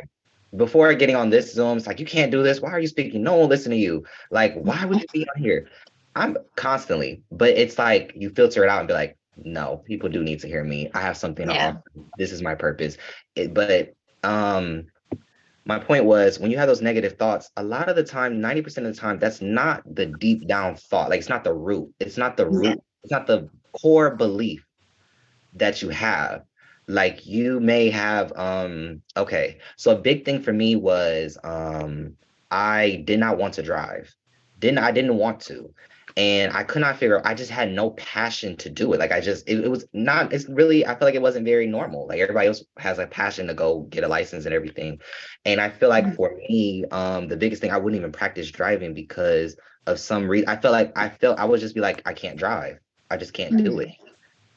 Before getting on this Zoom, it's like, you can't do this. Why are you speaking? No one listen to you. Like, why would you be on here? I'm constantly, but it's like you filter it out and be like, no, people do need to hear me. I have something to offer. This is my purpose. But my point was, when you have those negative thoughts, a lot of the time, 90% of the time, that's not the deep down thought. Like, it's not the root. It's not the root. It's not the core belief that you have. Like, you may have, okay. So a big thing for me was, I did not want to drive. I didn't want to. And I could not figure out, I just had no passion to do it. Like, it was not, it's really, I feel like it wasn't very normal. Like, everybody else has a passion to go get a license and everything. And I feel like for me, the biggest thing, I wouldn't even practice driving because of some reason. I would just be like, I can't drive. I just can't do it.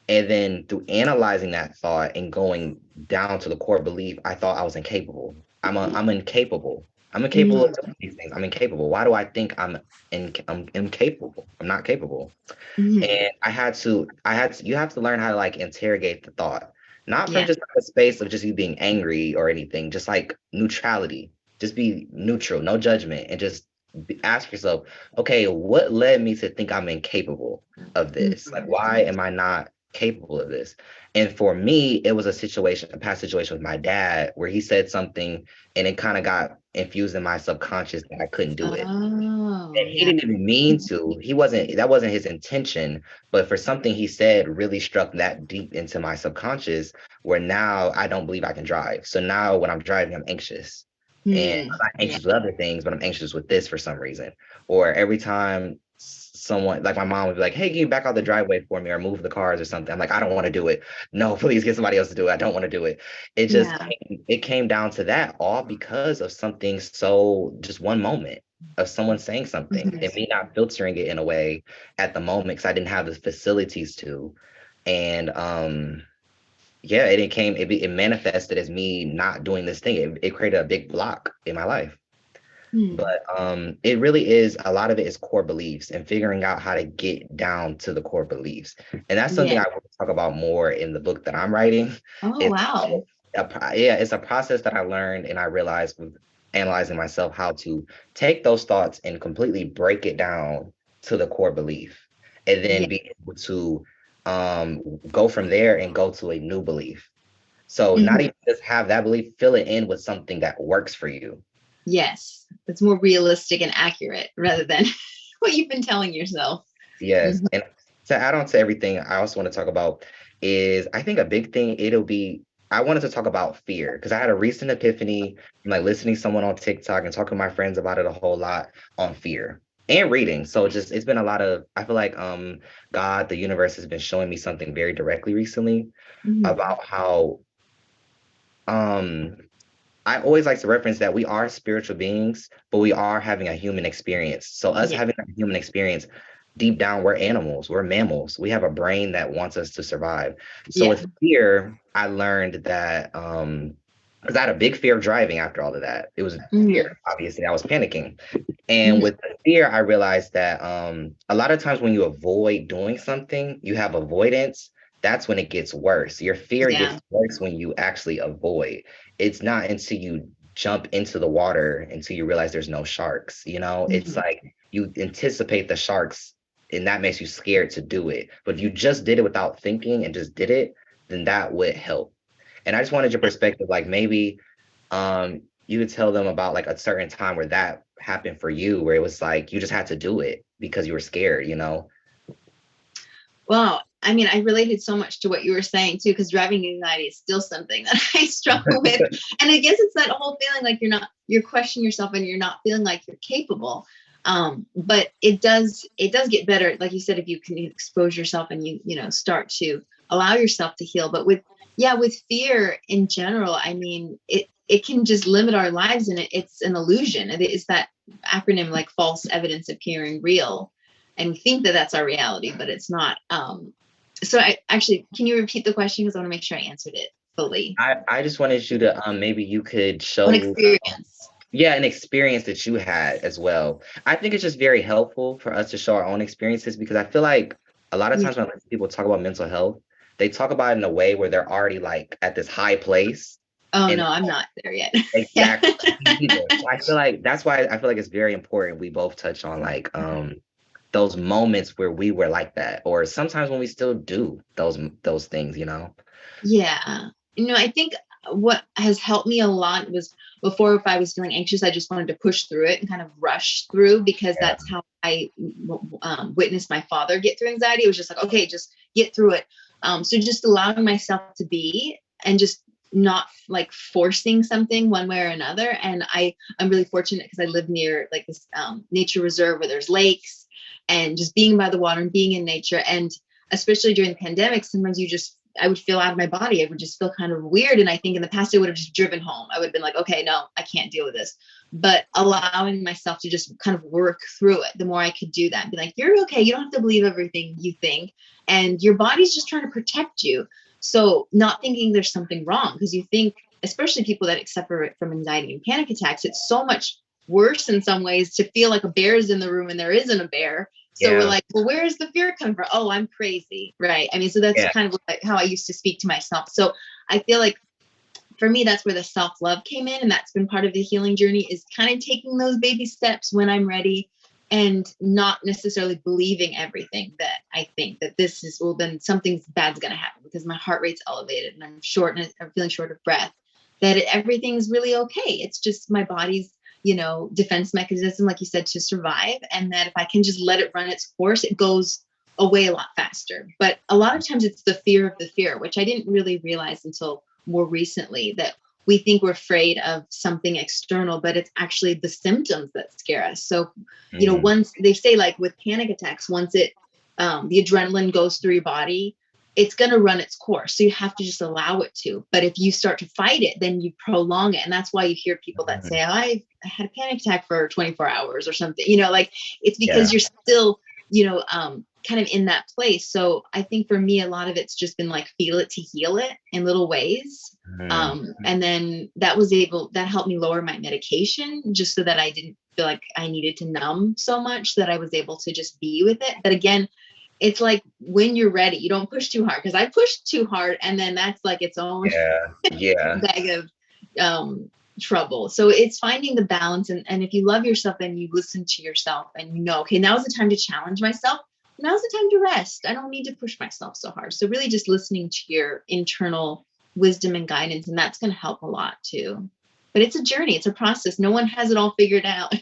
And then through analyzing that thought and going down to the core belief, I thought I was incapable. I'm incapable. I'm incapable of doing these things. I'm incapable. Why do I think I'm incapable? I'm not capable. And you have to learn how to like interrogate the thought, not from just like a space of just you being angry or anything, just like neutrality. Just be neutral, no judgment, and just ask yourself, okay, what led me to think I'm incapable of this? Like, why am I not capable of this. And for me, it was a past situation with my dad where he said something and it kind of got infused in my subconscious that I couldn't do it. Oh, And he yeah. didn't even mean to. That wasn't his intention, but for something he said really struck that deep into my subconscious where now I don't believe I can drive. So now when I'm driving, I'm anxious. And I'm not Yeah. anxious with other things, but I'm anxious with this for some reson. Or every time someone like my mom would be like, "Hey, can you back out the driveway for me or move the cars or something?" I'm like, "I don't want to do it. No, please get somebody else to do it. I don't want to do it." Yeah. It came down to that all because of something so just one moment of someone saying something Mhm. and me not filtering it in a way at the moment because I didn't have the facilities to. And yeah, it manifested as me not doing this thing. It created a big block in my life. Hmm. But it really is a lot of it is core beliefs and figuring out how to get down to the core beliefs. And that's Yeah. something I want to talk about more in the book that I'm writing. Oh, It's wow. yeah, it's a process that I learned and I realized with analyzing myself how to take those thoughts and completely break it down to the core belief and Yeah. then be able to go from there and go to a new belief. So not Mhm. even just have that belief, fill it in with something that works for you. Yes. It's more realistic and accurate rather than what you've been telling yourself. Yes. Mhm. And to add on to everything, I also want to talk about is I think a big thing I wanted to talk about fear because I had a recent epiphany from like listening to someone on TikTok and talking to my friends about it a whole lot on fear and reading. So just it's been a lot of I feel like God, the universe has been showing me something very directly recently Mhm. about how um I always like to reference that we are spiritual beings, but we are having a human experience. So us Yeah. having a human experience, deep down, we're animals, we're mammals. We have a brain that wants us to survive. So Yeah. with fear, I learned that because I had a big fear of driving after all of that. It was fear, Mhm. obviously. I was panicking. And Mhm. with the fear, I realized that a lot of times when you avoid doing something, you have avoidance. That's when it gets worse. Your fear Yeah. gets worse when you actually avoid. It's not until you jump into the water until you realize there's no sharks. You know, it's Mhm. like you anticipate the sharks and that makes you scared to do it. But if you just did it without thinking and just did it, then that would help. And I just wanted your perspective, like maybe you would tell them about like a certain time where that happened for you, where it was like you just had to do it because you were scared, you know? Well, I mean, I related so much to what you were saying too, because driving anxiety is still something that I struggle with. And I guess it's that whole feeling like you're questioning yourself and you're not feeling like you're capable. But it does get better. Like you said, if you can expose yourself and start to allow yourself to heal. But with fear in general, I mean, it can just limit our lives and it's an illusion. It's that acronym like false evidence appearing real, and we think that that's our reality, but it's not. So I actually, can you repeat the question because I want to make sure I answered it fully. I just wanted you to maybe you could An show experience. yeah, an experience that you had as well. I think it's just very helpful for us to show our own experiences because I feel like a lot of Yeah. times when people talk about mental health, they talk about it in a way where they're already like at this high place. Oh And no, I'm not there yet. Yeah. exactly me neither. So I feel like that's why I feel like it's very important we both touch on like those moments where we were like that, or sometimes when we still do those things, you know? Yeah. I think what has helped me a lot was before, if I was feeling anxious, I just wanted to push through it and kind of rush through because Yeah, that's how I witnessed my father get through anxiety. It was just like, okay, just get through it. So just allowing myself to be and just not like forcing something one way or another. And I'm really fortunate because I live near like this nature reserve where there's lakes, and just being by the water and being in nature. And especially during the pandemic, sometimes I would feel out of my body. I would just feel kind of weird. And I think in the past, I would have just driven home. I would have been like, okay, no, I can't deal with this. But allowing myself to just kind of work through it, the more I could do that, be like, you're okay. You don't have to believe everything you think. And your body's just trying to protect you. So not thinking there's something wrong, because you think, especially people that suffer from anxiety and panic attacks, it's so much worse in some ways to feel like a bear is in the room and there isn't a bear. So we're yeah, like, well, where is the fear coming from? Oh, I'm crazy. Right. I mean, so that's yeah. kind of how I used to speak to myself. So I feel like for me, that's where the self love came in. And that's been part of the healing journey, is kind of taking those baby steps when I'm ready and not necessarily believing everything that I think, that this is, well, then something bad's going to happen because my heart rate's elevated and I'm feeling short of breath, that everything's really okay. It's just my body's, defense mechanism, like you said, to survive. And that if I can just let it run its course, it goes away a lot faster. But a lot of times it's the fear of the fear, which I didn't really realize until more recently, that we think we're afraid of something external, but it's actually the symptoms that scare us. So, once they say, like with panic attacks, once the adrenaline goes through your body, it's going to run its course. So you have to just allow it to. But if you start to fight it, then you prolong it. And that's why you hear people that say, oh, I had a panic attack for 24 hours or something, like it's because you're still, kind of in that place. So I think for me, a lot of it's just been like, feel it to heal it in little ways. And then that helped me lower my medication, just so that I didn't feel like I needed to numb so much, that I was able to just be with it. But again, it's like, when you're ready, you don't push too hard, because I pushed too hard, and then that's like its own bag of trouble. So it's finding the balance. And if you love yourself and you listen to yourself and okay, now's the time to challenge myself. Now's the time to rest. I don't need to push myself so hard. So really just listening to your internal wisdom and guidance, and that's going to help a lot too. But it's a journey. It's a process. No one has it all figured out.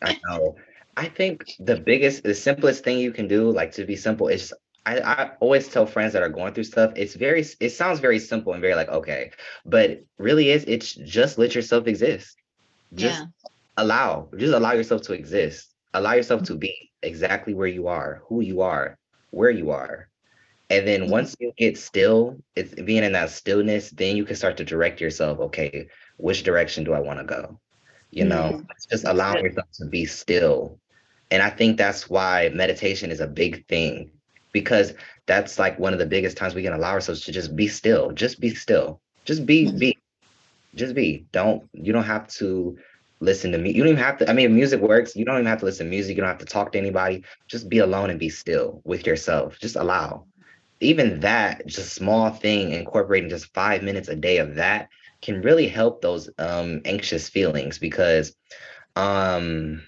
I know. I think the simplest thing you can do, like to be simple, is I always tell friends that are going through stuff, it sounds very simple and very like, okay, but really it's just let yourself exist. Just allow yourself to exist. Allow yourself to be exactly where you are, who you are, where you are. And then once you get still, it's being in that stillness, then you can start to direct yourself, okay, which direction do I want to go? It's just allowing yourself to be still. And I think that's why meditation is a big thing, because that's like one of the biggest times we can allow ourselves to just be still. Just be still. Just be. Just be. You don't have to listen to me. You don't even have to, I mean, if music works, you don't even have to listen to music. You don't have to talk to anybody. Just be alone and be still with yourself. Just allow. Even that, just small thing, incorporating just 5 minutes a day of that can really help those anxious feelings, because when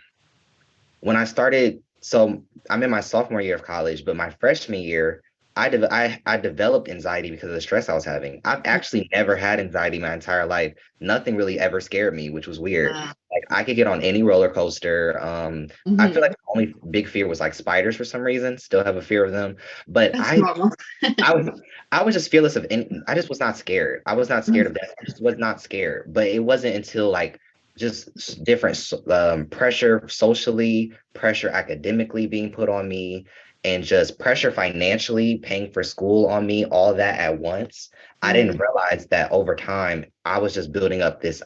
I started, so I'm in my sophomore year of college, but my freshman year, I developed anxiety because of the stress I was having. I've actually never had anxiety my entire life. Nothing really ever scared me, which was weird. Like I could get on any roller coaster. I feel like the only big fear was like spiders for some reason. Still have a fear of them, but I was I was just fearless of I just was not scared. I was not scared of death. I just was not scared. But it wasn't until like just different pressure socially, pressure academically being put on me, and just pressure financially paying for school on me, all that at once. I didn't realize that over time I was just building up this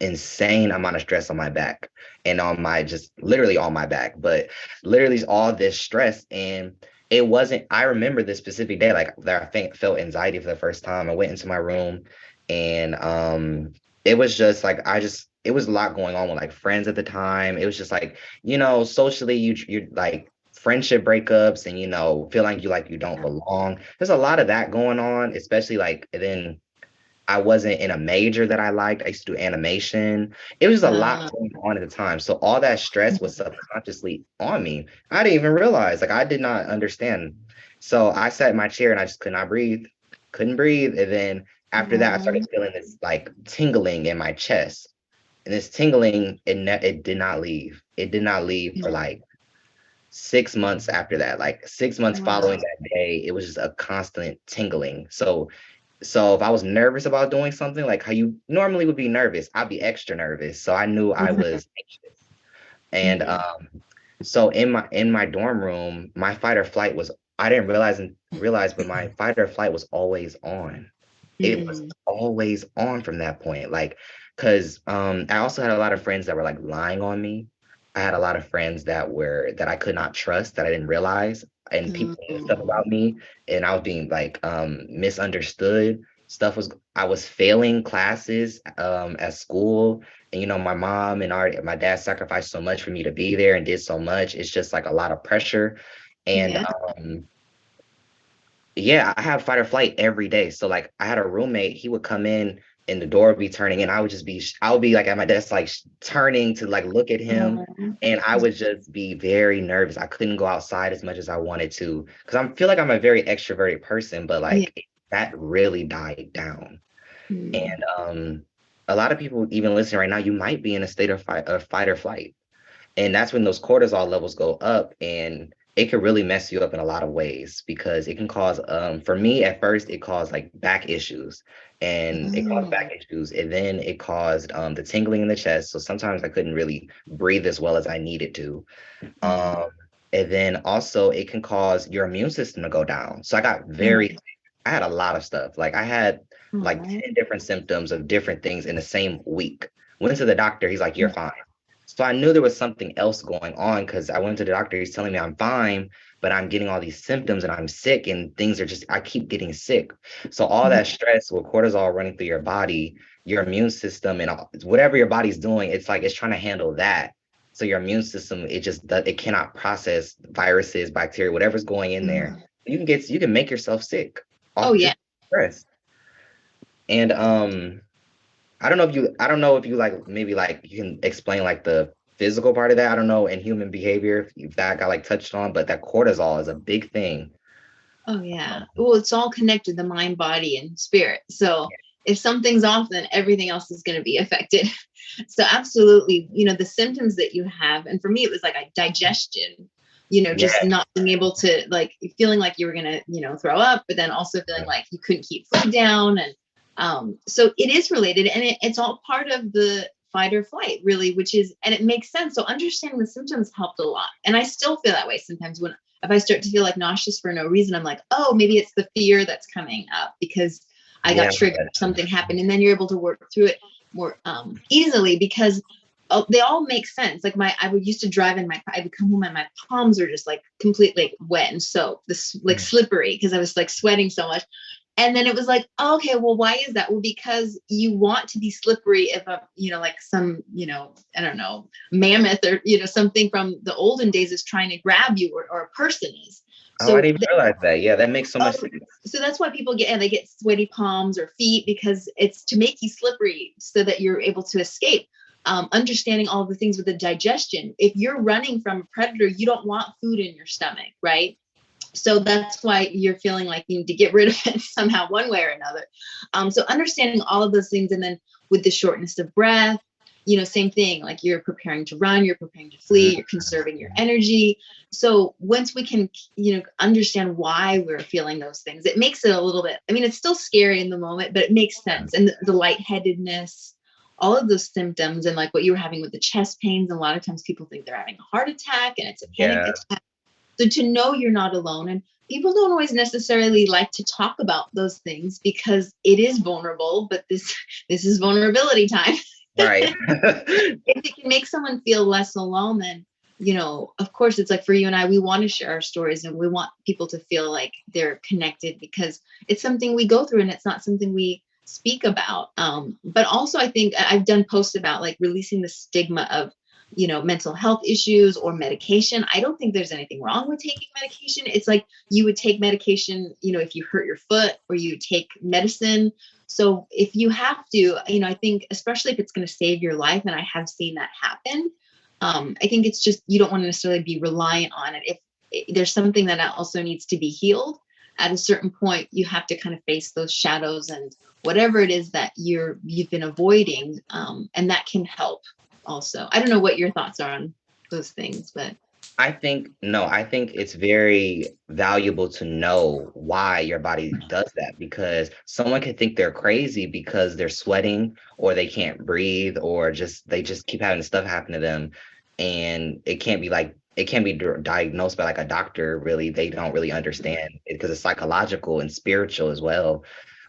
insane amount of stress on my back, and on my, just literally on my back, but literally all this stress. And it wasn't, I remember this specific day, like that I felt anxiety for the first time. I went into my room, and it was just like, it was a lot going on with like friends at the time. It was just like, socially, you're like friendship breakups, and feel like you don't belong. There's a lot of that going on, especially like then I wasn't in a major that I liked. I used to do animation. It was a lot going on at the time. So all that stress was subconsciously on me. I didn't even realize, like I did not understand. So I sat in my chair and I just could not breathe, couldn't breathe. And then after that, I started feeling this like tingling in my chest. And this tingling, it did not leave. It did not leave for like 6 months after that. Like 6 months following that day, it was just a constant tingling. So if I was nervous about doing something, like how you normally would be nervous, I'd be extra nervous. So I knew I was anxious. And so in my dorm room, my fight or flight was, I didn't realize, but my fight or flight was always on. It was always on from that point. Like, because I also had a lot of friends that were like lying on me. I had a lot of friends that I could not trust, that I didn't realize, and people knew stuff about me, and I was being like misunderstood. I was failing classes at school, and my mom and my dad sacrificed so much for me to be there and did so much. It's just like a lot of pressure. And yeah, I have fight or flight every day. So like I had a roommate, he would come in and the door would be turning, and I would be like at my desk, like turning to like look at him, Um, and I would just be very nervous. I couldn't go outside as much as I wanted to because I feel like I'm a very extroverted person, but yeah. like that really died down. Mm. And a lot of people even listening right now, you might be in a state of fight or flight. And that's when those cortisol levels go up, and it can really mess you up in a lot of ways because it can cause, for me at first, it caused like back issues, and it caused Mm. back issues. And then it caused the tingling in the chest. So sometimes I couldn't really breathe as well as I needed to. Mm. Um, and then also it can cause your immune system to go down. So Mm. I had a lot of stuff. Like I had like Aw. 10 different symptoms of different things in the same week. Went to the doctor, he's like, you're fine. So I knew there was something else going on because I went to the doctor, he's telling me I'm fine, but I'm getting all these symptoms and I'm sick and things are just, I keep getting sick. So all Mhm. that stress with cortisol running through your body, your immune system and whatever your body's doing, it's like it's trying to handle that. So your immune system, it cannot process viruses, bacteria, whatever's going in there. Mhm. You can make yourself sick Oh, off yeah. just stress. And I don't know if you like maybe like you can explain like the physical part of that. I don't know in human behavior if that got like touched on, but that cortisol is a big thing. Oh, yeah. Well, it's all connected, the mind, body, and spirit. So if something's off, then everything else is going to be affected. So absolutely, the symptoms that you have, and for me, it was like a digestion, Yeah. just not being able to, like, feeling like you were going to, throw up, but then also feeling like you couldn't keep food down. And so it is related, and it's all part of the fight or flight, really, which is, and it makes sense. So understanding the symptoms helped a lot. And I still feel that way sometimes when, if I start to feel like nauseous for no reason, I'm like, oh, maybe it's the fear that's coming up because I got Yeah. triggered, something happened. And then you're able to work through it more easily because they all make sense. Like I would used to drive and I would come home and my palms are just like completely like wet and soaked, this like slippery because I was like sweating so much. And then it was like, oh, okay, well, why is that? Well, because you want to be slippery if like some, I don't know, mammoth or, something from the olden days is trying to grab you or a person is. Oh, I So, didn't even realize that. Yeah, that makes so much sense. so that's why people get, and they get sweaty palms or feet because it's to make you slippery so that you're able to escape. Understanding all of the things with the digestion. If you're running from a predator, you don't want food in your stomach, right? So that's why you're feeling like you need to get rid of it somehow, one way or another. So understanding all of those things, and then with the shortness of breath, same thing. Like you're preparing to run, you're preparing to flee, you're conserving your energy. So once we can, understand why we're feeling those things, it makes it a little bit. I mean, it's still scary in the moment, but it makes sense. And the lightheadedness, all of those symptoms, and like what you were having with the chest pains. And a lot of times people think they're having a heart attack, and it's a panic Yeah. attack. So to know you're not alone, and people don't always necessarily like to talk about those things because it is vulnerable, but this is vulnerability time. Right. If it can make someone feel less alone, then of course it's like for you and I, we want to share our stories and we want people to feel like they're connected because it's something we go through and it's not something we speak about. But also I think I've done posts about like releasing the stigma of mental health issues or medication. I don't think there's anything wrong with taking medication. It's like you would take medication, if you hurt your foot, or you take medicine. So if you have to, I think especially if it's going to save your life, and I have seen that happen, I think it's just you don't want to necessarily be reliant on it. If there's something that also needs to be healed, at a certain point, you have to kind of face those shadows and whatever it is that you've been avoiding, and that can help. Also, I don't know what your thoughts are on those things, but I think it's very valuable to know why your body does that because someone can think they're crazy because they're sweating or they can't breathe or they just keep having stuff happen to them. And it can't be diagnosed by like a doctor, really. They don't really understand it because it's psychological and spiritual as well.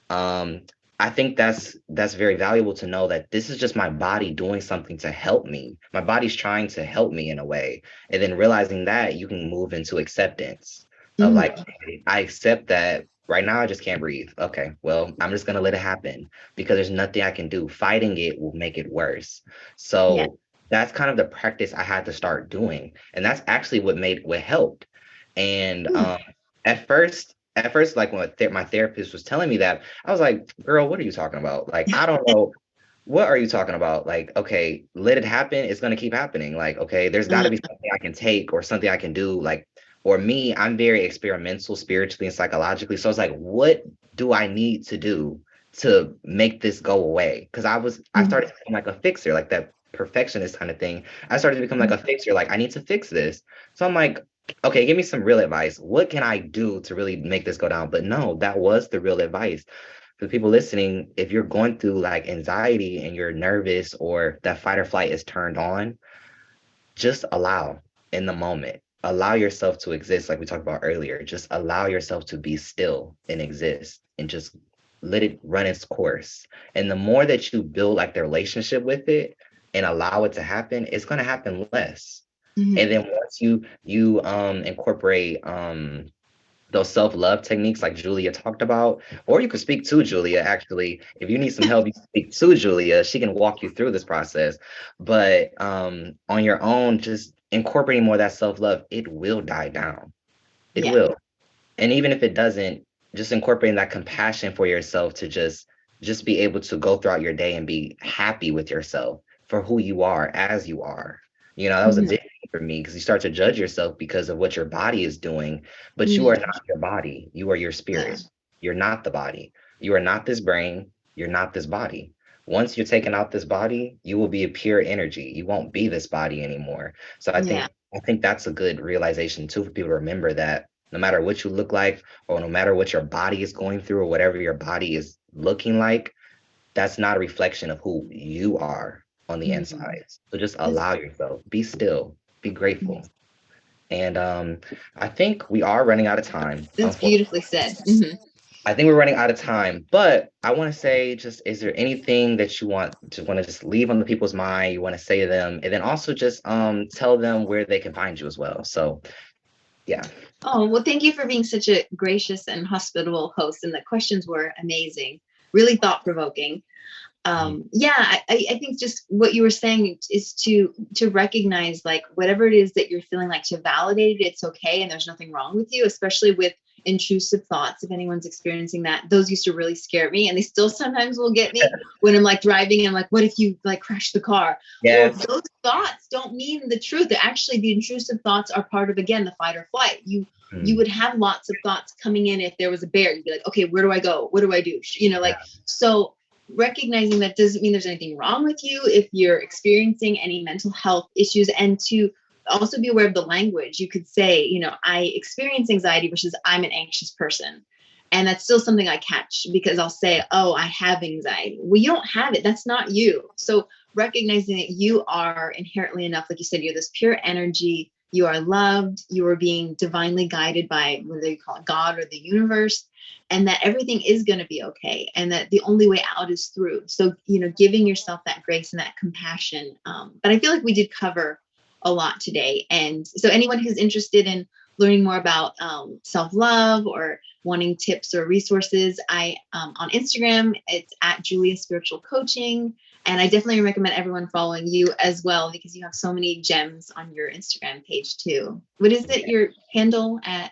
um I think that's very valuable to know that this is just my body doing something to help me. My body's trying to help me in a way. And then realizing that you can move into acceptance of like, mm, okay, I accept that right now I just can't breathe. Okay, well, I'm just gonna let it happen because there's nothing I can do. Fighting it will make it worse. yeah, So that's kind of the practice I had to start doing. And that's actually what helped. And mm, at first at first, like when my therapist was telling me that, I was like, girl, what are you talking about? Like, I don't know. What are you talking about? Like, okay, let it happen. It's going to keep happening. Like, okay, there's got to be something I can take or something I can do. Like, or me, I'm very experimental spiritually and psychologically. So it's like, what do I need to do to make this go away? Because I started to become like a fixer, like that perfectionist kind of thing. I started to become like a fixer, like, I need to fix this. So I'm like, okay, give me some real advice. What can I do to really make this go down? But no, that was the real advice for the people listening. If you're going through like anxiety and you're nervous or that fight or flight is turned on, just allow in the moment. Allow yourself to exist, like we talked about earlier. Just allow yourself to be still and exist and just let it run its course. And the more that you build like the relationship with it and allow it to happen, it's going to happen less. And then once you incorporate those self-love techniques like Julia talked about, or you could speak to Julia actually. If you need some help, you can speak to Julia. She can walk you through this process. But on your own, just incorporating more of that self-love, it will die down. It Yeah. will. And even if it doesn't, just incorporating that compassion for yourself to just be able to go throughout your day and be happy with yourself for who you are as you are. That was a big thing for me because you start to judge yourself because of what your body is doing, but you are not your body. You are your Yeah. spirit. You're not the body. You are not this brain. You're not this body. Once you're taking out this body, you will be a pure energy. You won't be this body anymore. So I Yeah. think I think that's a good realization too for people to remember that no matter what you look like, or no matter what your body is going through, or whatever your body is looking like, that's not a reflection of who you are on the inside. So just That's, allow yourself, be still, be grateful. And I think we are running out of time. that's beautifully said. I think we're running out of time, but I want to say, just, is there anything that you want to just leave on the people's mind? You want to say to them, and then also just tell them where they can find you as well. So yeah. Oh, well, thank you for being such a gracious and hospitable host. And the questions were amazing, really thought provoking. Yeah, I think just what you were saying is to recognize like whatever it is that you're feeling, like to validate it, it's okay, and there's nothing wrong with you, especially with intrusive thoughts. If anyone's experiencing that, those used to really scare me, and they still sometimes will get me when I'm like driving and I'm like, what if you like crash the car? Well, Yes. those thoughts don't mean the truth. They're actually, the intrusive thoughts are part of, again, the fight or flight. You Mm, would have lots of thoughts coming in. If there was a bear, you'd be like, okay, where do I go? What do I do? yeah. Like, so recognizing that doesn't mean there's anything wrong with you if you're experiencing any mental health issues, and to also be aware of the language. You could say, I experience anxiety versus I'm an anxious person. And that's still something I catch, because I'll say, oh, I have anxiety. Well, you don't have it. That's not you. So recognizing that you are inherently enough, like you said, you're this pure energy. You are loved. You are being divinely guided by, whether you call it God or the universe, and that everything is going to be okay, and that the only way out is through. So, giving yourself that grace and that compassion. But I feel like we did cover a lot today. And so anyone who's interested in learning more about self-love or wanting tips or resources, I on Instagram, it's at Julia Spiritual Coaching. And I definitely recommend everyone following you as well, because you have so many gems on your Instagram page too. What is it, your handle at?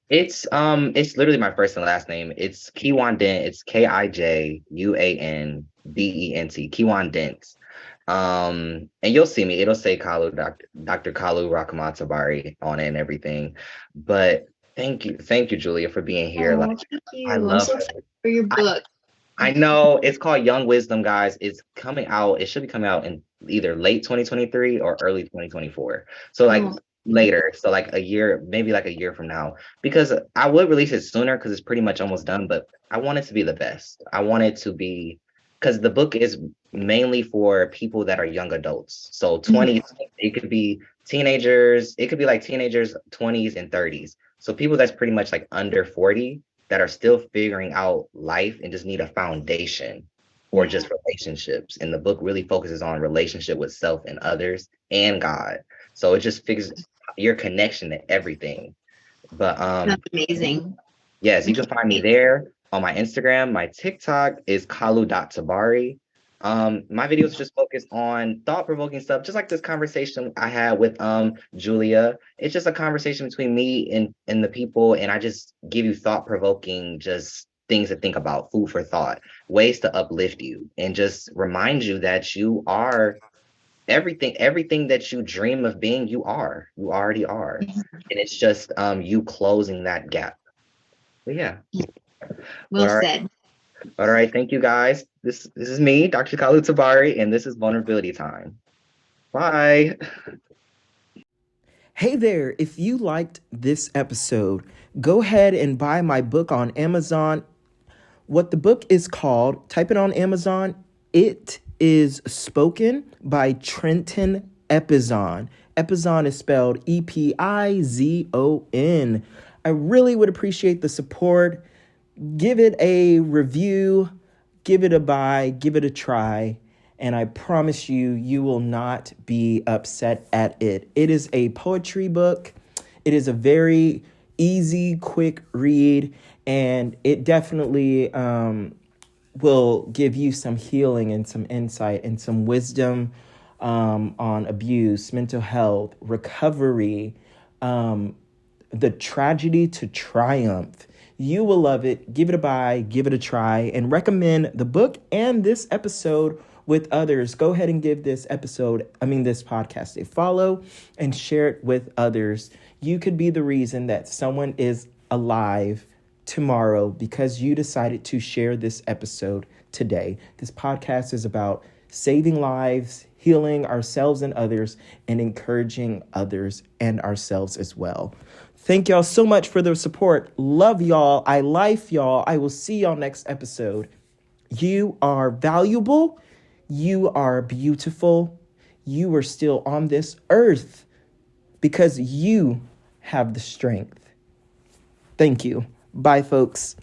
It's literally my first and last name. It's Kiwan Dent. It's KIJUANDENT. Kiwan Dent. And you'll see me. It'll say Dr. Kalu Rakamat on it and everything. But thank you, Julia, for being here. Oh, Like, thank I you. I'm love so excited for your I, book. I know it's called Young Wisdom, guys. It's coming out. It should be coming out in either late 2023 or early 2024. So like Oh, later. So like a year, maybe like a year from now. Because I would release it sooner because it's pretty much almost done, but I want it to be the best. I want it to be, because the book is mainly for people that are young adults. So 20s, it could be teenagers, it could be like teenagers, 20s and 30s. So people that's pretty much like under 40 that are still figuring out life and just need a foundation, or yeah. just relationships. And the book really focuses on relationship with self and others and God. So it just figures your connection to everything. But That's amazing. yes, I you can can't find me wait. there on my Instagram. My TikTok is kalu.tabari. My videos just focus on thought-provoking stuff, just like this conversation I had with Julia. It's just a conversation between me and the people, and I just give you thought-provoking just things to think about, food for thought, ways to uplift you, and just remind you that you are everything that you dream of being, you already are. And it's just you closing that gap. But yeah. Well All right. said. All right, thank you guys. This is me, Dr. Kalu Tabari, and this is Vulnerability Time. Bye. Hey there, if you liked this episode, go ahead and buy my book on Amazon. What the book is called, type it on Amazon. It is Spoken by Trenton Epizon. Epizon is spelled Epizon. I really would appreciate the support. Give it a review, give it a buy, give it a try, and I promise you, you will not be upset at it. It is a poetry book. It is a very easy, quick read, and it definitely will give you some healing and some insight and some wisdom on abuse, mental health, recovery, the tragedy to triumph. You will love it. Give it a buy, give it a try, and recommend the book and this episode with others. Go ahead and give this podcast a follow and share it with others. You could be the reason that someone is alive tomorrow because you decided to share this episode today. This podcast is about saving lives, healing ourselves and others, and encouraging others and ourselves as well. Thank y'all so much for the support. Love y'all. I life y'all. I will see y'all next episode. You are valuable. You are beautiful. You are still on this earth because you have the strength. Thank you. Bye, folks.